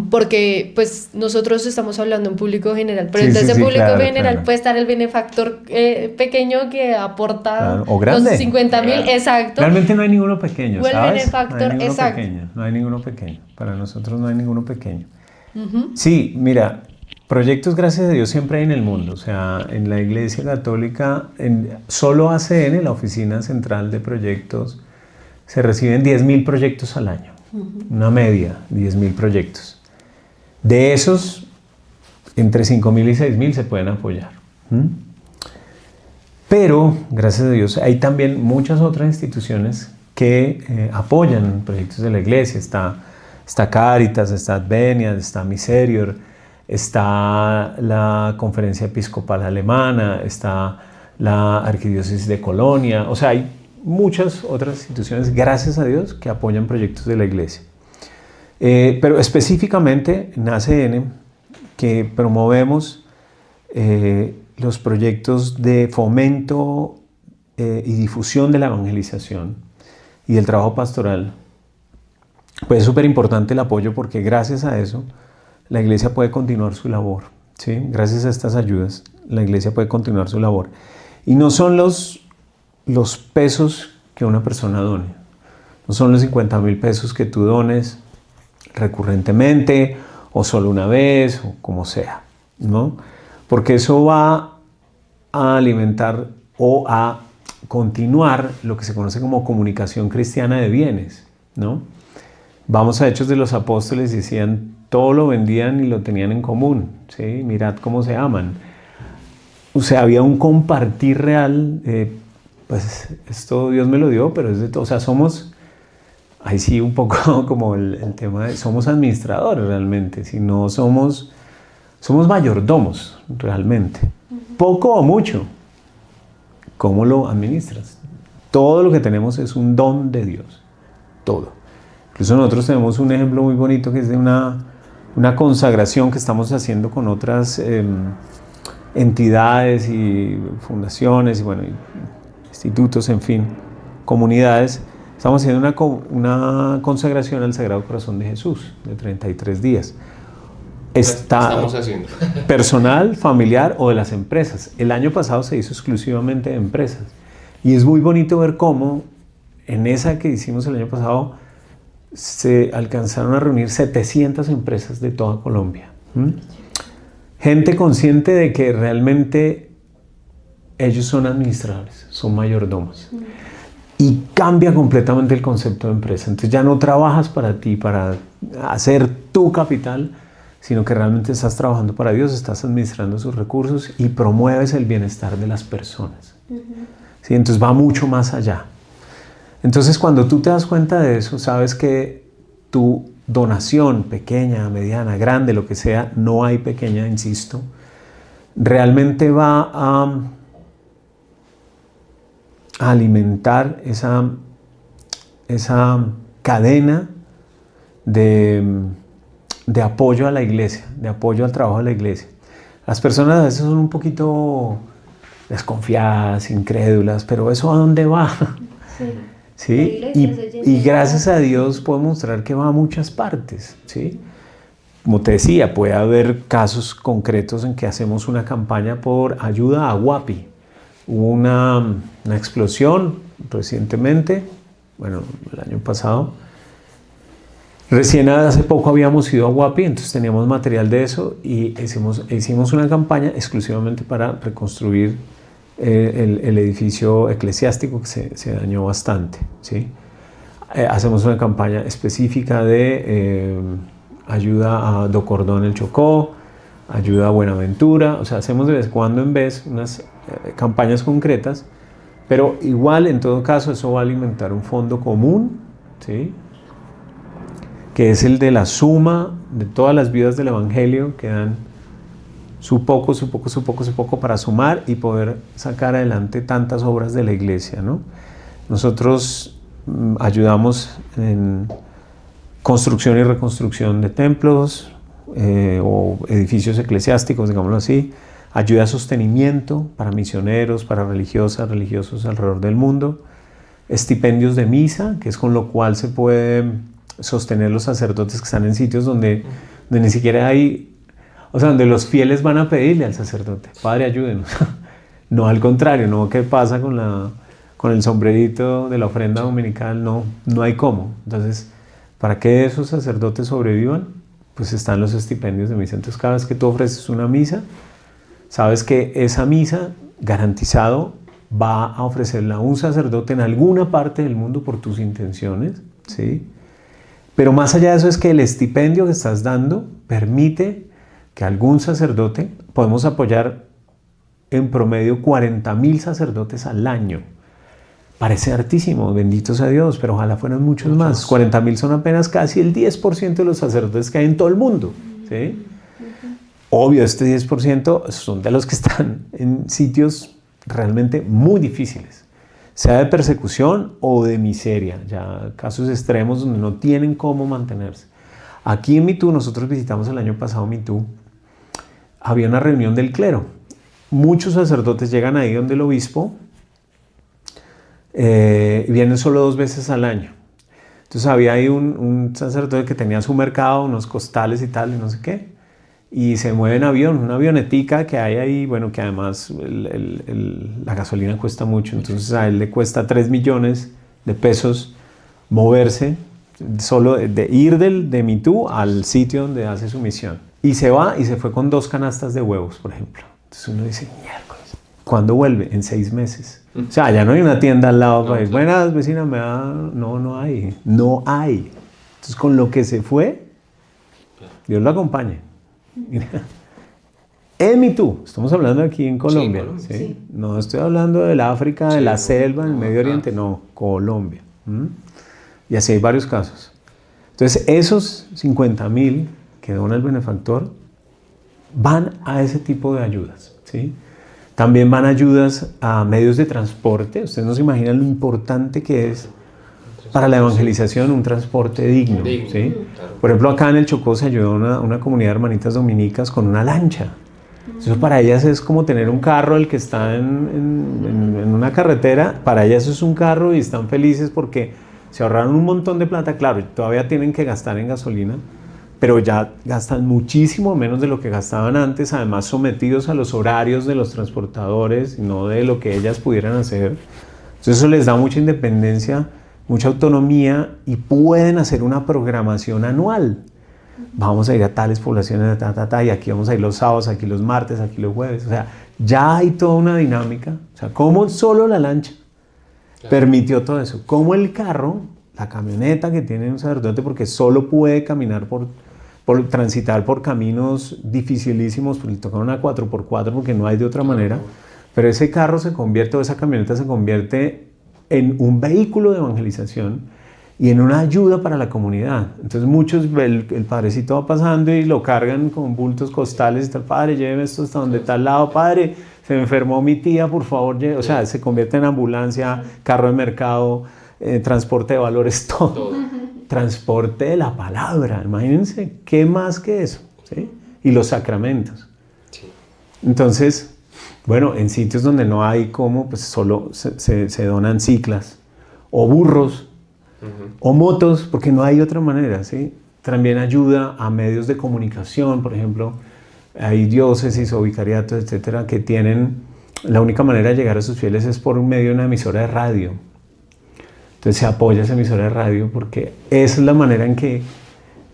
porque pues nosotros estamos hablando en público general, pero entonces en público general puede estar el benefactor pequeño que aporta o grande, los 50,000, exacto. Realmente no hay ninguno pequeño, o el ¿sabes? benefactor, exacto. No hay ninguno pequeño, para nosotros no hay ninguno pequeño. Sí, mira, proyectos, gracias a Dios, siempre hay en el mundo. O sea, en la Iglesia Católica, solo ACN, la Oficina Central de Proyectos, se reciben 10,000 proyectos al año. Una media, 10,000 proyectos. De esos, entre 5,000 y 6,000 se pueden apoyar. Pero, gracias a Dios, hay también muchas otras instituciones que apoyan proyectos de la Iglesia. Está Cáritas, está Adveniat, está Miserior, está la Conferencia Episcopal Alemana, está la Arquidiócesis de Colonia, o sea, hay muchas otras instituciones, gracias a Dios, que apoyan proyectos de la Iglesia. Pero específicamente en ACN, que promovemos los proyectos de fomento y difusión de la evangelización y del trabajo pastoral, pues es súper importante el apoyo, porque gracias a eso la Iglesia puede continuar su labor, ¿sí? Gracias a estas ayudas, la Iglesia puede continuar su labor. Y no son los pesos que una persona done, no son los 50,000 pesos que tú dones recurrentemente o solo una vez o como sea, ¿no? Porque eso va a alimentar o a continuar lo que se conoce como comunicación cristiana de bienes, ¿no? Vamos a Hechos de los Apóstoles y decían, todo lo vendían y lo tenían en común, ¿sí? Mirad cómo se aman. O sea, había un compartir real, pues esto Dios me lo dio, pero es de todo. O sea, somos, ahí sí un poco como el tema de, somos administradores realmente, si no somos mayordomos realmente. Poco o mucho, ¿cómo lo administras? Todo lo que tenemos es un don de Dios, todo. Incluso nosotros tenemos un ejemplo muy bonito que es de una consagración que estamos haciendo con otras entidades y fundaciones y bueno, institutos, en fin, comunidades. Estamos haciendo una consagración al Sagrado Corazón de Jesús de 33 días. Estamos haciendo. Personal, familiar o de las empresas. El año pasado se hizo exclusivamente de empresas. Y es muy bonito ver cómo en esa que hicimos el año pasado se alcanzaron a reunir 700 empresas de toda Colombia. Gente consciente de que realmente ellos son administradores, son mayordomos. Y cambia completamente el concepto de empresa. Entonces ya no trabajas para ti, para hacer tu capital, sino que realmente estás trabajando para Dios, estás administrando sus recursos y promueves el bienestar de las personas. ¿Sí? Entonces va mucho más allá. Entonces cuando tú te das cuenta de eso, sabes que tu donación, pequeña, mediana, grande, lo que sea, no hay pequeña, insisto, realmente va a alimentar esa cadena de apoyo a la iglesia, de apoyo al trabajo de la iglesia. Las personas a veces son un poquito desconfiadas, incrédulas, pero ¿eso a dónde va? ¿Sí? Y gracias a Dios puedo mostrar que va a muchas partes, ¿sí? Como te decía, puede haber casos concretos en que hacemos una campaña por ayuda a Guapi. Hubo una explosión recientemente, bueno, el año pasado. Recién hace poco habíamos ido a Guapi, entonces teníamos material de eso y hicimos una campaña exclusivamente para reconstruir el edificio eclesiástico que se dañó bastante, ¿sí? Hacemos una campaña específica de ayuda a Do Cordón el Chocó, ayuda a Buenaventura, o sea, hacemos de vez en cuando unas campañas concretas, pero igual en todo caso eso va a alimentar un fondo común, ¿sí? Que es el de la suma de todas las vidas del Evangelio que dan su poco para sumar y poder sacar adelante tantas obras de la iglesia, ¿no? Nosotros ayudamos en construcción y reconstrucción de templos o edificios eclesiásticos, digámoslo así, ayuda a sostenimiento para misioneros, para religiosas, religiosos alrededor del mundo, estipendios de misa, que es con lo cual se puede sostener los sacerdotes que están en sitios donde ni siquiera hay, o sea, donde los fieles van a pedirle al sacerdote, Padre, ayúdenos. No al contrario, no, ¿qué pasa con el sombrerito de la ofrenda dominical? No hay cómo. Entonces, para que esos sacerdotes sobrevivan, pues están los estipendios de misa. Entonces, cada vez que tú ofreces una misa, sabes que esa misa, garantizado, va a ofrecerla a un sacerdote en alguna parte del mundo por tus intenciones, ¿sí? Pero más allá de eso es que el estipendio que estás dando permite que algún sacerdote, podemos apoyar en promedio 40,000 sacerdotes al año. Parece hartísimo, bendito sea Dios, pero ojalá fueran muchos más. 40,000 son apenas casi el 10% de los sacerdotes que hay en todo el mundo, ¿sí? Obvio, este 10% son de los que están en sitios realmente muy difíciles, sea de persecución o de miseria, ya casos extremos donde no tienen cómo mantenerse. Aquí en Mitú, nosotros visitamos el año pasado Mitú, había una reunión del clero. Muchos sacerdotes llegan ahí donde el obispo y vienen solo 2 veces al año. Entonces había ahí un sacerdote que tenía su mercado, unos costales y tal, y no sé qué, y se mueve en avión, una avionetica que hay ahí, bueno, que además la gasolina cuesta mucho, entonces a él le cuesta 3 millones de pesos moverse, solo de ir de Mitú al sitio donde hace su misión. Y se va y se fue con 2 canastas de huevos, por ejemplo. Entonces uno dice, miércoles, ¿cuándo vuelve? En 6 meses. O sea, ya no hay una tienda al lado para decir, buenas, vecina, me da... No hay. Entonces, con lo que se fue, Dios lo acompañe. Mira, Me Too, estamos hablando aquí en Colombia. Sí, Colombia. ¿Sí? Sí. No estoy hablando del África, de Sí, la selva, en el no, Medio Oriente, no, Colombia. Y así hay varios casos. Entonces, esos 50.000 que dona el benefactor van a ese tipo de ayudas, ¿sí? También van ayudas a medios de transporte. Ustedes no se imaginan lo importante que es para la evangelización un transporte digno, Digno, ¿sí? claro. Por ejemplo, acá en el Chocó se ayudó a una comunidad de hermanitas dominicas con una lancha. Eso para ellas es como tener un carro, el que está en una carretera, para ellas es un carro y están felices porque se ahorraron un montón de plata. Claro, todavía tienen que gastar en gasolina, pero ya gastan muchísimo menos de lo que gastaban antes, además sometidos a los horarios de los transportadores y no de lo que ellas pudieran hacer. Entonces eso les da mucha independencia, mucha autonomía y pueden hacer una programación anual. Vamos a ir a tales poblaciones, y aquí vamos a ir los sábados, aquí los martes, aquí los jueves. O sea, ya hay toda una dinámica. O sea, cómo solo la lancha permitió todo eso. Cómo el carro, la camioneta que tiene un sacerdote, porque solo puede caminar transitar por caminos dificilísimos, porque le toca una 4x4 porque no hay de otra manera. Pero ese carro se convierte, o esa camioneta se convierte en un vehículo de evangelización y en una ayuda para la comunidad. Entonces muchos, el padrecito va pasando y lo cargan con bultos costales y tal, padre, lléveme esto hasta donde está al lado, padre, se me enfermó mi tía, por favor, o sea, se convierte en ambulancia, carro de mercado, transporte de valores, todo. Transporte de la palabra, imagínense, ¿qué más que eso? ¿Sí? Y los sacramentos. Sí. Entonces, bueno, en sitios donde no hay como, pues solo se donan ciclas o burros, o motos, porque no hay otra manera, ¿sí? También ayuda a medios de comunicación, por ejemplo, hay diócesis o vicariatos, etcétera, que tienen, la única manera de llegar a sus fieles es por medio de una emisora de radio. Entonces se apoya esa emisora de radio porque esa es la manera en que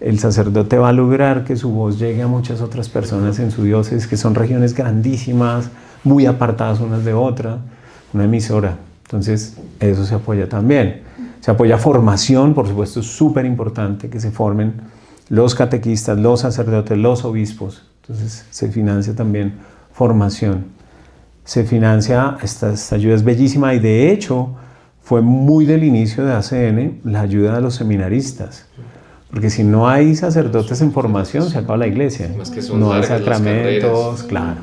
el sacerdote va a lograr que su voz llegue a muchas otras personas en su diócesis, que son regiones grandísimas, muy apartadas unas de otras, una emisora. Entonces eso se apoya también. Se apoya formación, por supuesto, es súper importante que se formen los catequistas, los sacerdotes, los obispos. Entonces se financia también formación. Se financia, esta ayuda es bellísima y de hecho fue muy del inicio de ACN la ayuda de los seminaristas. Porque si no hay sacerdotes en formación, se acaba la iglesia. Más que son No hay largas las sacramentos, carreras. claro.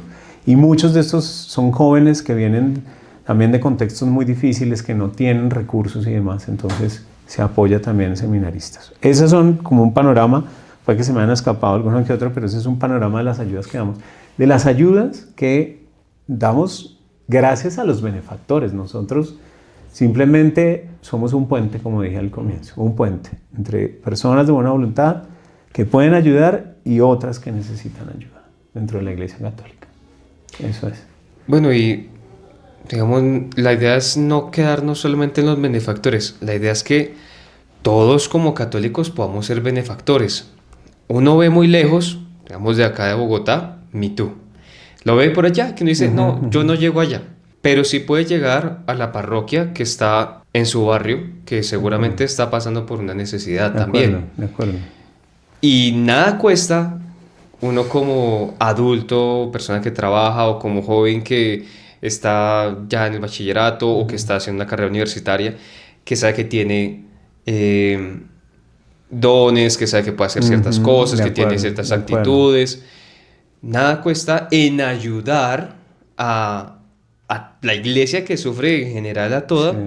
Y muchos de estos son jóvenes que vienen también de contextos muy difíciles, que no tienen recursos y demás, entonces se apoya también en seminaristas. Esos son como un panorama, puede que se me hayan escapado alguno que otro, pero ese es un panorama de las ayudas que damos. De las ayudas que damos gracias a los benefactores. Nosotros simplemente somos un puente, como dije al comienzo, un puente entre personas de buena voluntad que pueden ayudar y otras que necesitan ayuda dentro de la Iglesia Católica. Eso es. Bueno, y digamos, la idea es no quedarnos solamente en los benefactores. La idea es que todos como católicos podamos ser benefactores. Uno ve muy lejos, digamos de acá de Bogotá, Me Too. Lo ve por allá, que uno dice, no, yo no llego allá. Pero sí puede llegar a la parroquia que está en su barrio, que seguramente está pasando por una necesidad también. De acuerdo. Y nada cuesta uno como adulto, persona que trabaja o como joven que está ya en el bachillerato o que está haciendo una carrera universitaria, que sabe que tiene dones, que sabe que puede hacer ciertas cosas, que tiene ciertas actitudes. Nada cuesta en ayudar a la iglesia que sufre en general a toda, Sí.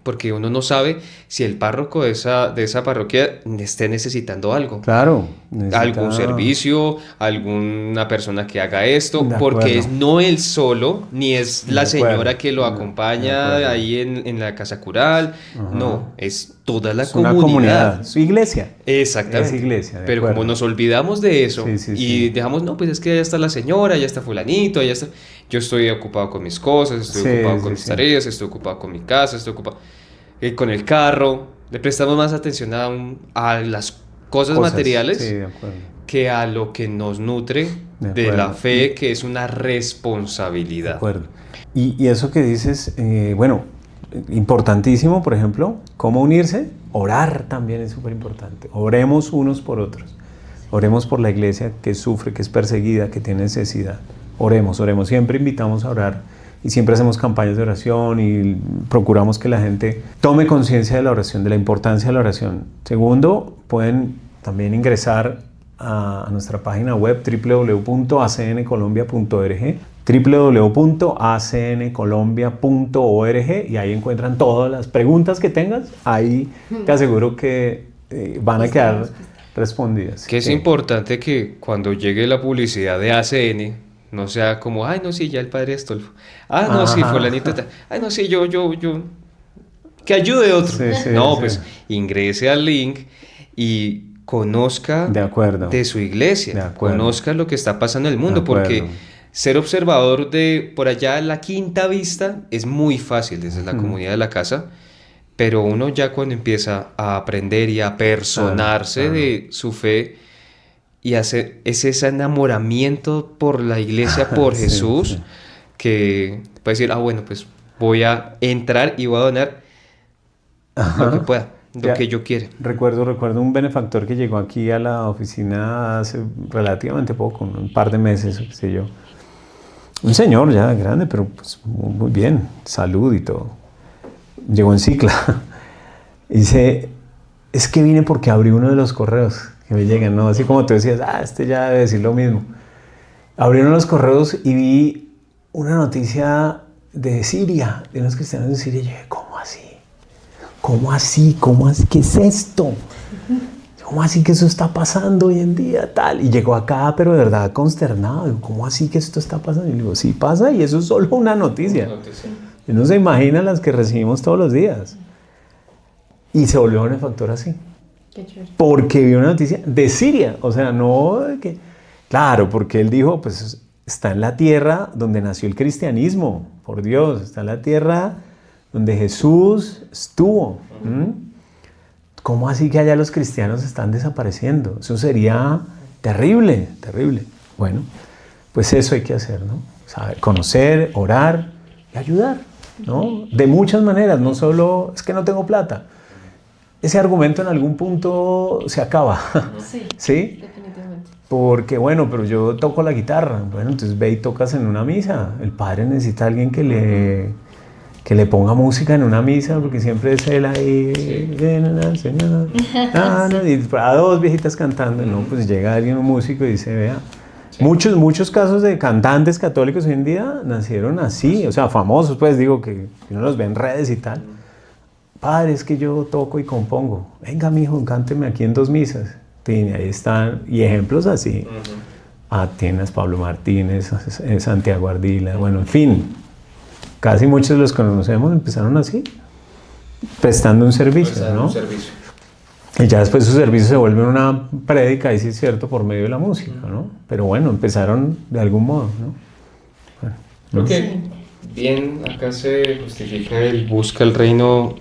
porque uno no sabe si el párroco de esa parroquia esté necesitando algo. Claro. Algún servicio, alguna persona que haga esto, De porque acuerdo. no él solo, ni es la De acuerdo. señora que lo De acompaña acuerdo. ahí en la casa cural, no, es toda la Es una comunidad, su iglesia. Exactamente. Es iglesia, de pero acuerdo. como nos olvidamos de eso Sí, y sí. dejamos, no, pues es que ya está la señora, ya está fulanito, ya está. Yo estoy ocupado con mis cosas, estoy Sí, ocupado sí, con mis sí. tareas, estoy ocupado con mi casa, estoy ocupado con el carro. Le prestamos más atención a las cosas materiales Sí, de acuerdo. que a lo que nos nutre de la acuerdo. fe, que es una De responsabilidad. acuerdo. Y eso que dices, bueno, importantísimo, por ejemplo, ¿cómo unirse? Orar también es súper importante. Oremos unos por otros. Oremos por la iglesia que sufre, que es perseguida, que tiene necesidad. Oremos, oremos. Siempre invitamos a orar y siempre hacemos campañas de oración y procuramos que la gente tome conciencia de la oración, de la importancia de la oración. Segundo, pueden también ingresar a nuestra página web www.acncolombia.org www.acncolombia.org y ahí encuentran todas las preguntas que tengas. Ahí te aseguro que van a quedar respondidas. Que es importante que cuando llegue la publicidad de ACN no sea como, ay, no, sí, ya el padre Astolfo. Ah, no, sí, fulanito. Ay, no, sí, yo. Que ayude otro. Sí, sí, no, sí. pues ingrese al link y conozca de su iglesia. Conozca lo que está pasando en el mundo, porque ser observador de por allá a la quinta vista es muy fácil desde la comunidad de la casa, pero uno ya cuando empieza a aprender y a personarse de su fe y hacer ese enamoramiento por la iglesia, por Jesús, que puede decir, bueno, pues voy a entrar y voy a donar lo que pueda, lo que yo quiera. Recuerdo un benefactor que llegó aquí a la oficina hace relativamente poco, un par de meses, qué sé yo. Un señor ya grande, pero pues muy bien, salud y todo. Llegó en cicla. Dice, es que vine porque abrí uno de los correos que me llegan, ¿no? Así como tú decías, este ya debe decir lo mismo. Abrí uno de los correos y vi una noticia de Siria, de unos cristianos de Siria. Y yo dije, ¿cómo así? ¿Cómo así? ¿Cómo así? ¿Qué es esto? ¿Cómo así que eso está pasando hoy en día? Tal. Y llegó acá, pero de verdad consternado. Digo, ¿cómo así que esto está pasando? Y le digo, sí pasa, y eso es solo una noticia. Y no se imagina las que recibimos todos los días. Y se volvió benefactor así. Qué chévere. Porque vio una noticia de Siria. O sea, no de que... Claro, porque él dijo, pues está en la tierra donde nació el cristianismo. Por Dios, está en la tierra donde Jesús estuvo. ¿Cómo así que allá los cristianos están desapareciendo? Eso sería terrible, terrible. Bueno, pues eso hay que hacer, ¿no? Saber, conocer, orar y ayudar, ¿no? De muchas maneras, no solo es que no tengo plata. Ese argumento en algún punto se acaba. Sí, ¿Sí? definitivamente. Porque, bueno, pero yo toco la guitarra. Bueno, entonces ve y tocas en una misa. El padre necesita a alguien que le ponga música en una misa, porque siempre es él ahí, señora, y a dos viejitas cantando, no, pues llega alguien, un músico, y dice, vea, muchos casos de cantantes católicos hoy en día nacieron así, o sea, famosos, pues digo, que uno los ve en redes y tal. Padre, es que yo toco y compongo, venga mijo, cánteme aquí en 2 misas, y ahí están, y ejemplos así, Atenas, Pablo Martínez, Santiago Ardila, bueno, en fin. Casi muchos de los que conocemos empezaron así, prestando un servicio, ¿no? Y ya después su servicio se vuelve una prédica, y sí es cierto, por medio de la música, ¿no? Pero bueno, empezaron de algún modo, ¿no? Bueno, Creo que bien acá se justifica el busca el reino,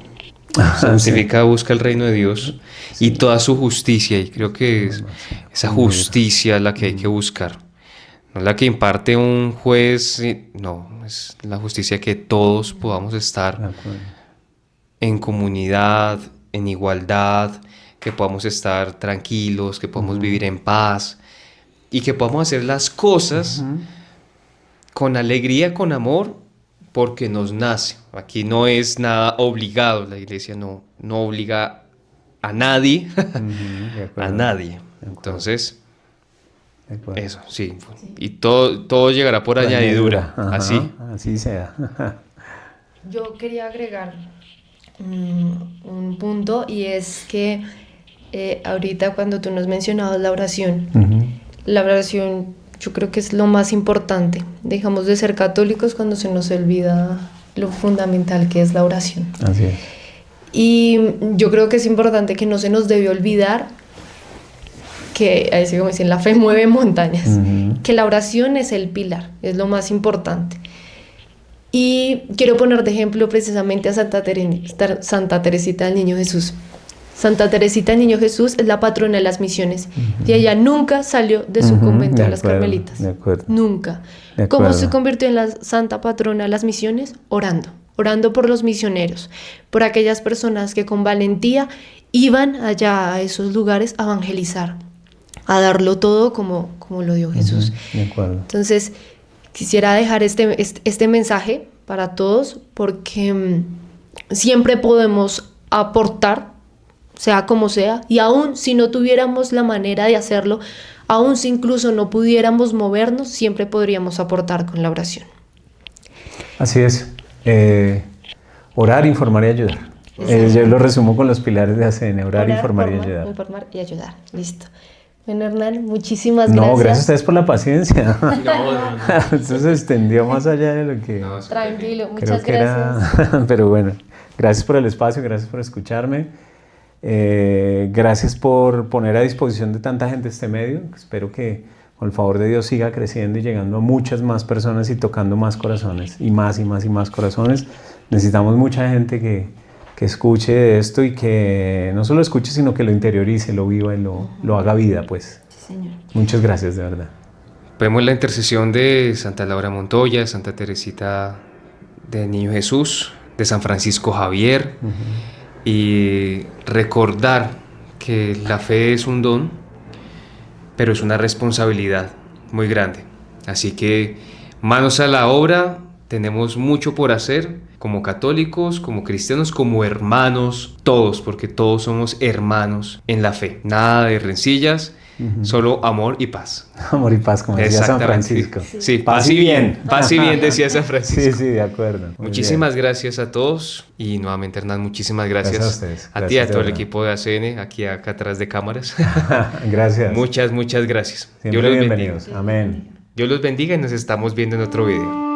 santifica, busca el reino de Dios y toda su justicia, y creo que es esa justicia la que hay que buscar. No es la que imparte un juez, no, es la justicia que todos podamos estar en comunidad, en igualdad, que podamos estar tranquilos, que podamos vivir en paz y que podamos hacer las cosas con alegría, con amor, porque nos nace. Aquí no es nada obligado, la iglesia no obliga a nadie, a nadie. Entonces... Eso, sí. Y todo llegará por añadidura. Ajá, así sea. Yo quería agregar un punto, y es que ahorita cuando tú nos mencionabas la oración, yo creo que es lo más importante. Dejamos de ser católicos cuando se nos olvida lo fundamental que es la oración. Así es. Y yo creo que es importante que no se nos debe olvidar que, así como dicen, la fe mueve montañas, que la oración es el pilar, es lo más importante. Y quiero poner de ejemplo precisamente a Santa Teresita del Niño Jesús. Santa Teresita del Niño Jesús es la patrona de las misiones, y ella nunca salió de su convento de las Carmelitas. De acuerdo. Nunca. De acuerdo. ¿Cómo se convirtió en la santa patrona de las misiones? Orando. orando por los misioneros, por aquellas personas que con valentía iban allá a esos lugares a evangelizar, a darlo todo como lo dio Jesús. De acuerdo. Entonces, quisiera dejar este mensaje para todos porque siempre podemos aportar, sea como sea, y aún si no tuviéramos la manera de hacerlo, aún si incluso no pudiéramos movernos, siempre podríamos aportar con la oración. Así es. Orar, informar y ayudar. Yo lo resumo con los pilares de ACN, orar, informar y ayudar. Informar y ayudar, listo. Bueno, Hernán, muchísimas gracias. No, gracias a ustedes por la paciencia. No. Eso se extendió más allá de lo que Tranquilo, creo muchas que gracias. era. Pero bueno, gracias por el espacio, gracias por escucharme. Gracias por poner a disposición de tanta gente este medio. Espero que con el favor de Dios siga creciendo y llegando a muchas más personas y tocando más corazones y más y más y más corazones. Necesitamos mucha gente que escuche esto y que no solo escuche, sino que lo interiorice, lo viva y lo haga vida, pues. Sí, señor. Muchas gracias, de verdad. Vemos la intercesión de Santa Laura Montoya, Santa Teresita del Niño Jesús, de San Francisco Javier, y recordar que la fe es un don, pero es una responsabilidad muy grande. Así que manos a la obra, tenemos mucho por hacer como católicos, como cristianos, como hermanos, todos, porque todos somos hermanos en la fe. Nada de rencillas, solo amor y paz. Amor y paz, como decía San Francisco. Sí, paz y bien. Paz y bien, decía San Francisco. Sí, de acuerdo. Muchísimas gracias a todos y nuevamente, Hernán, muchísimas gracias a ustedes. A ti y a todo el equipo de ACN, acá atrás de cámaras. Gracias. Muchas gracias. Siempre bienvenidos. Amén. Dios los bendiga y nos estamos viendo en otro video.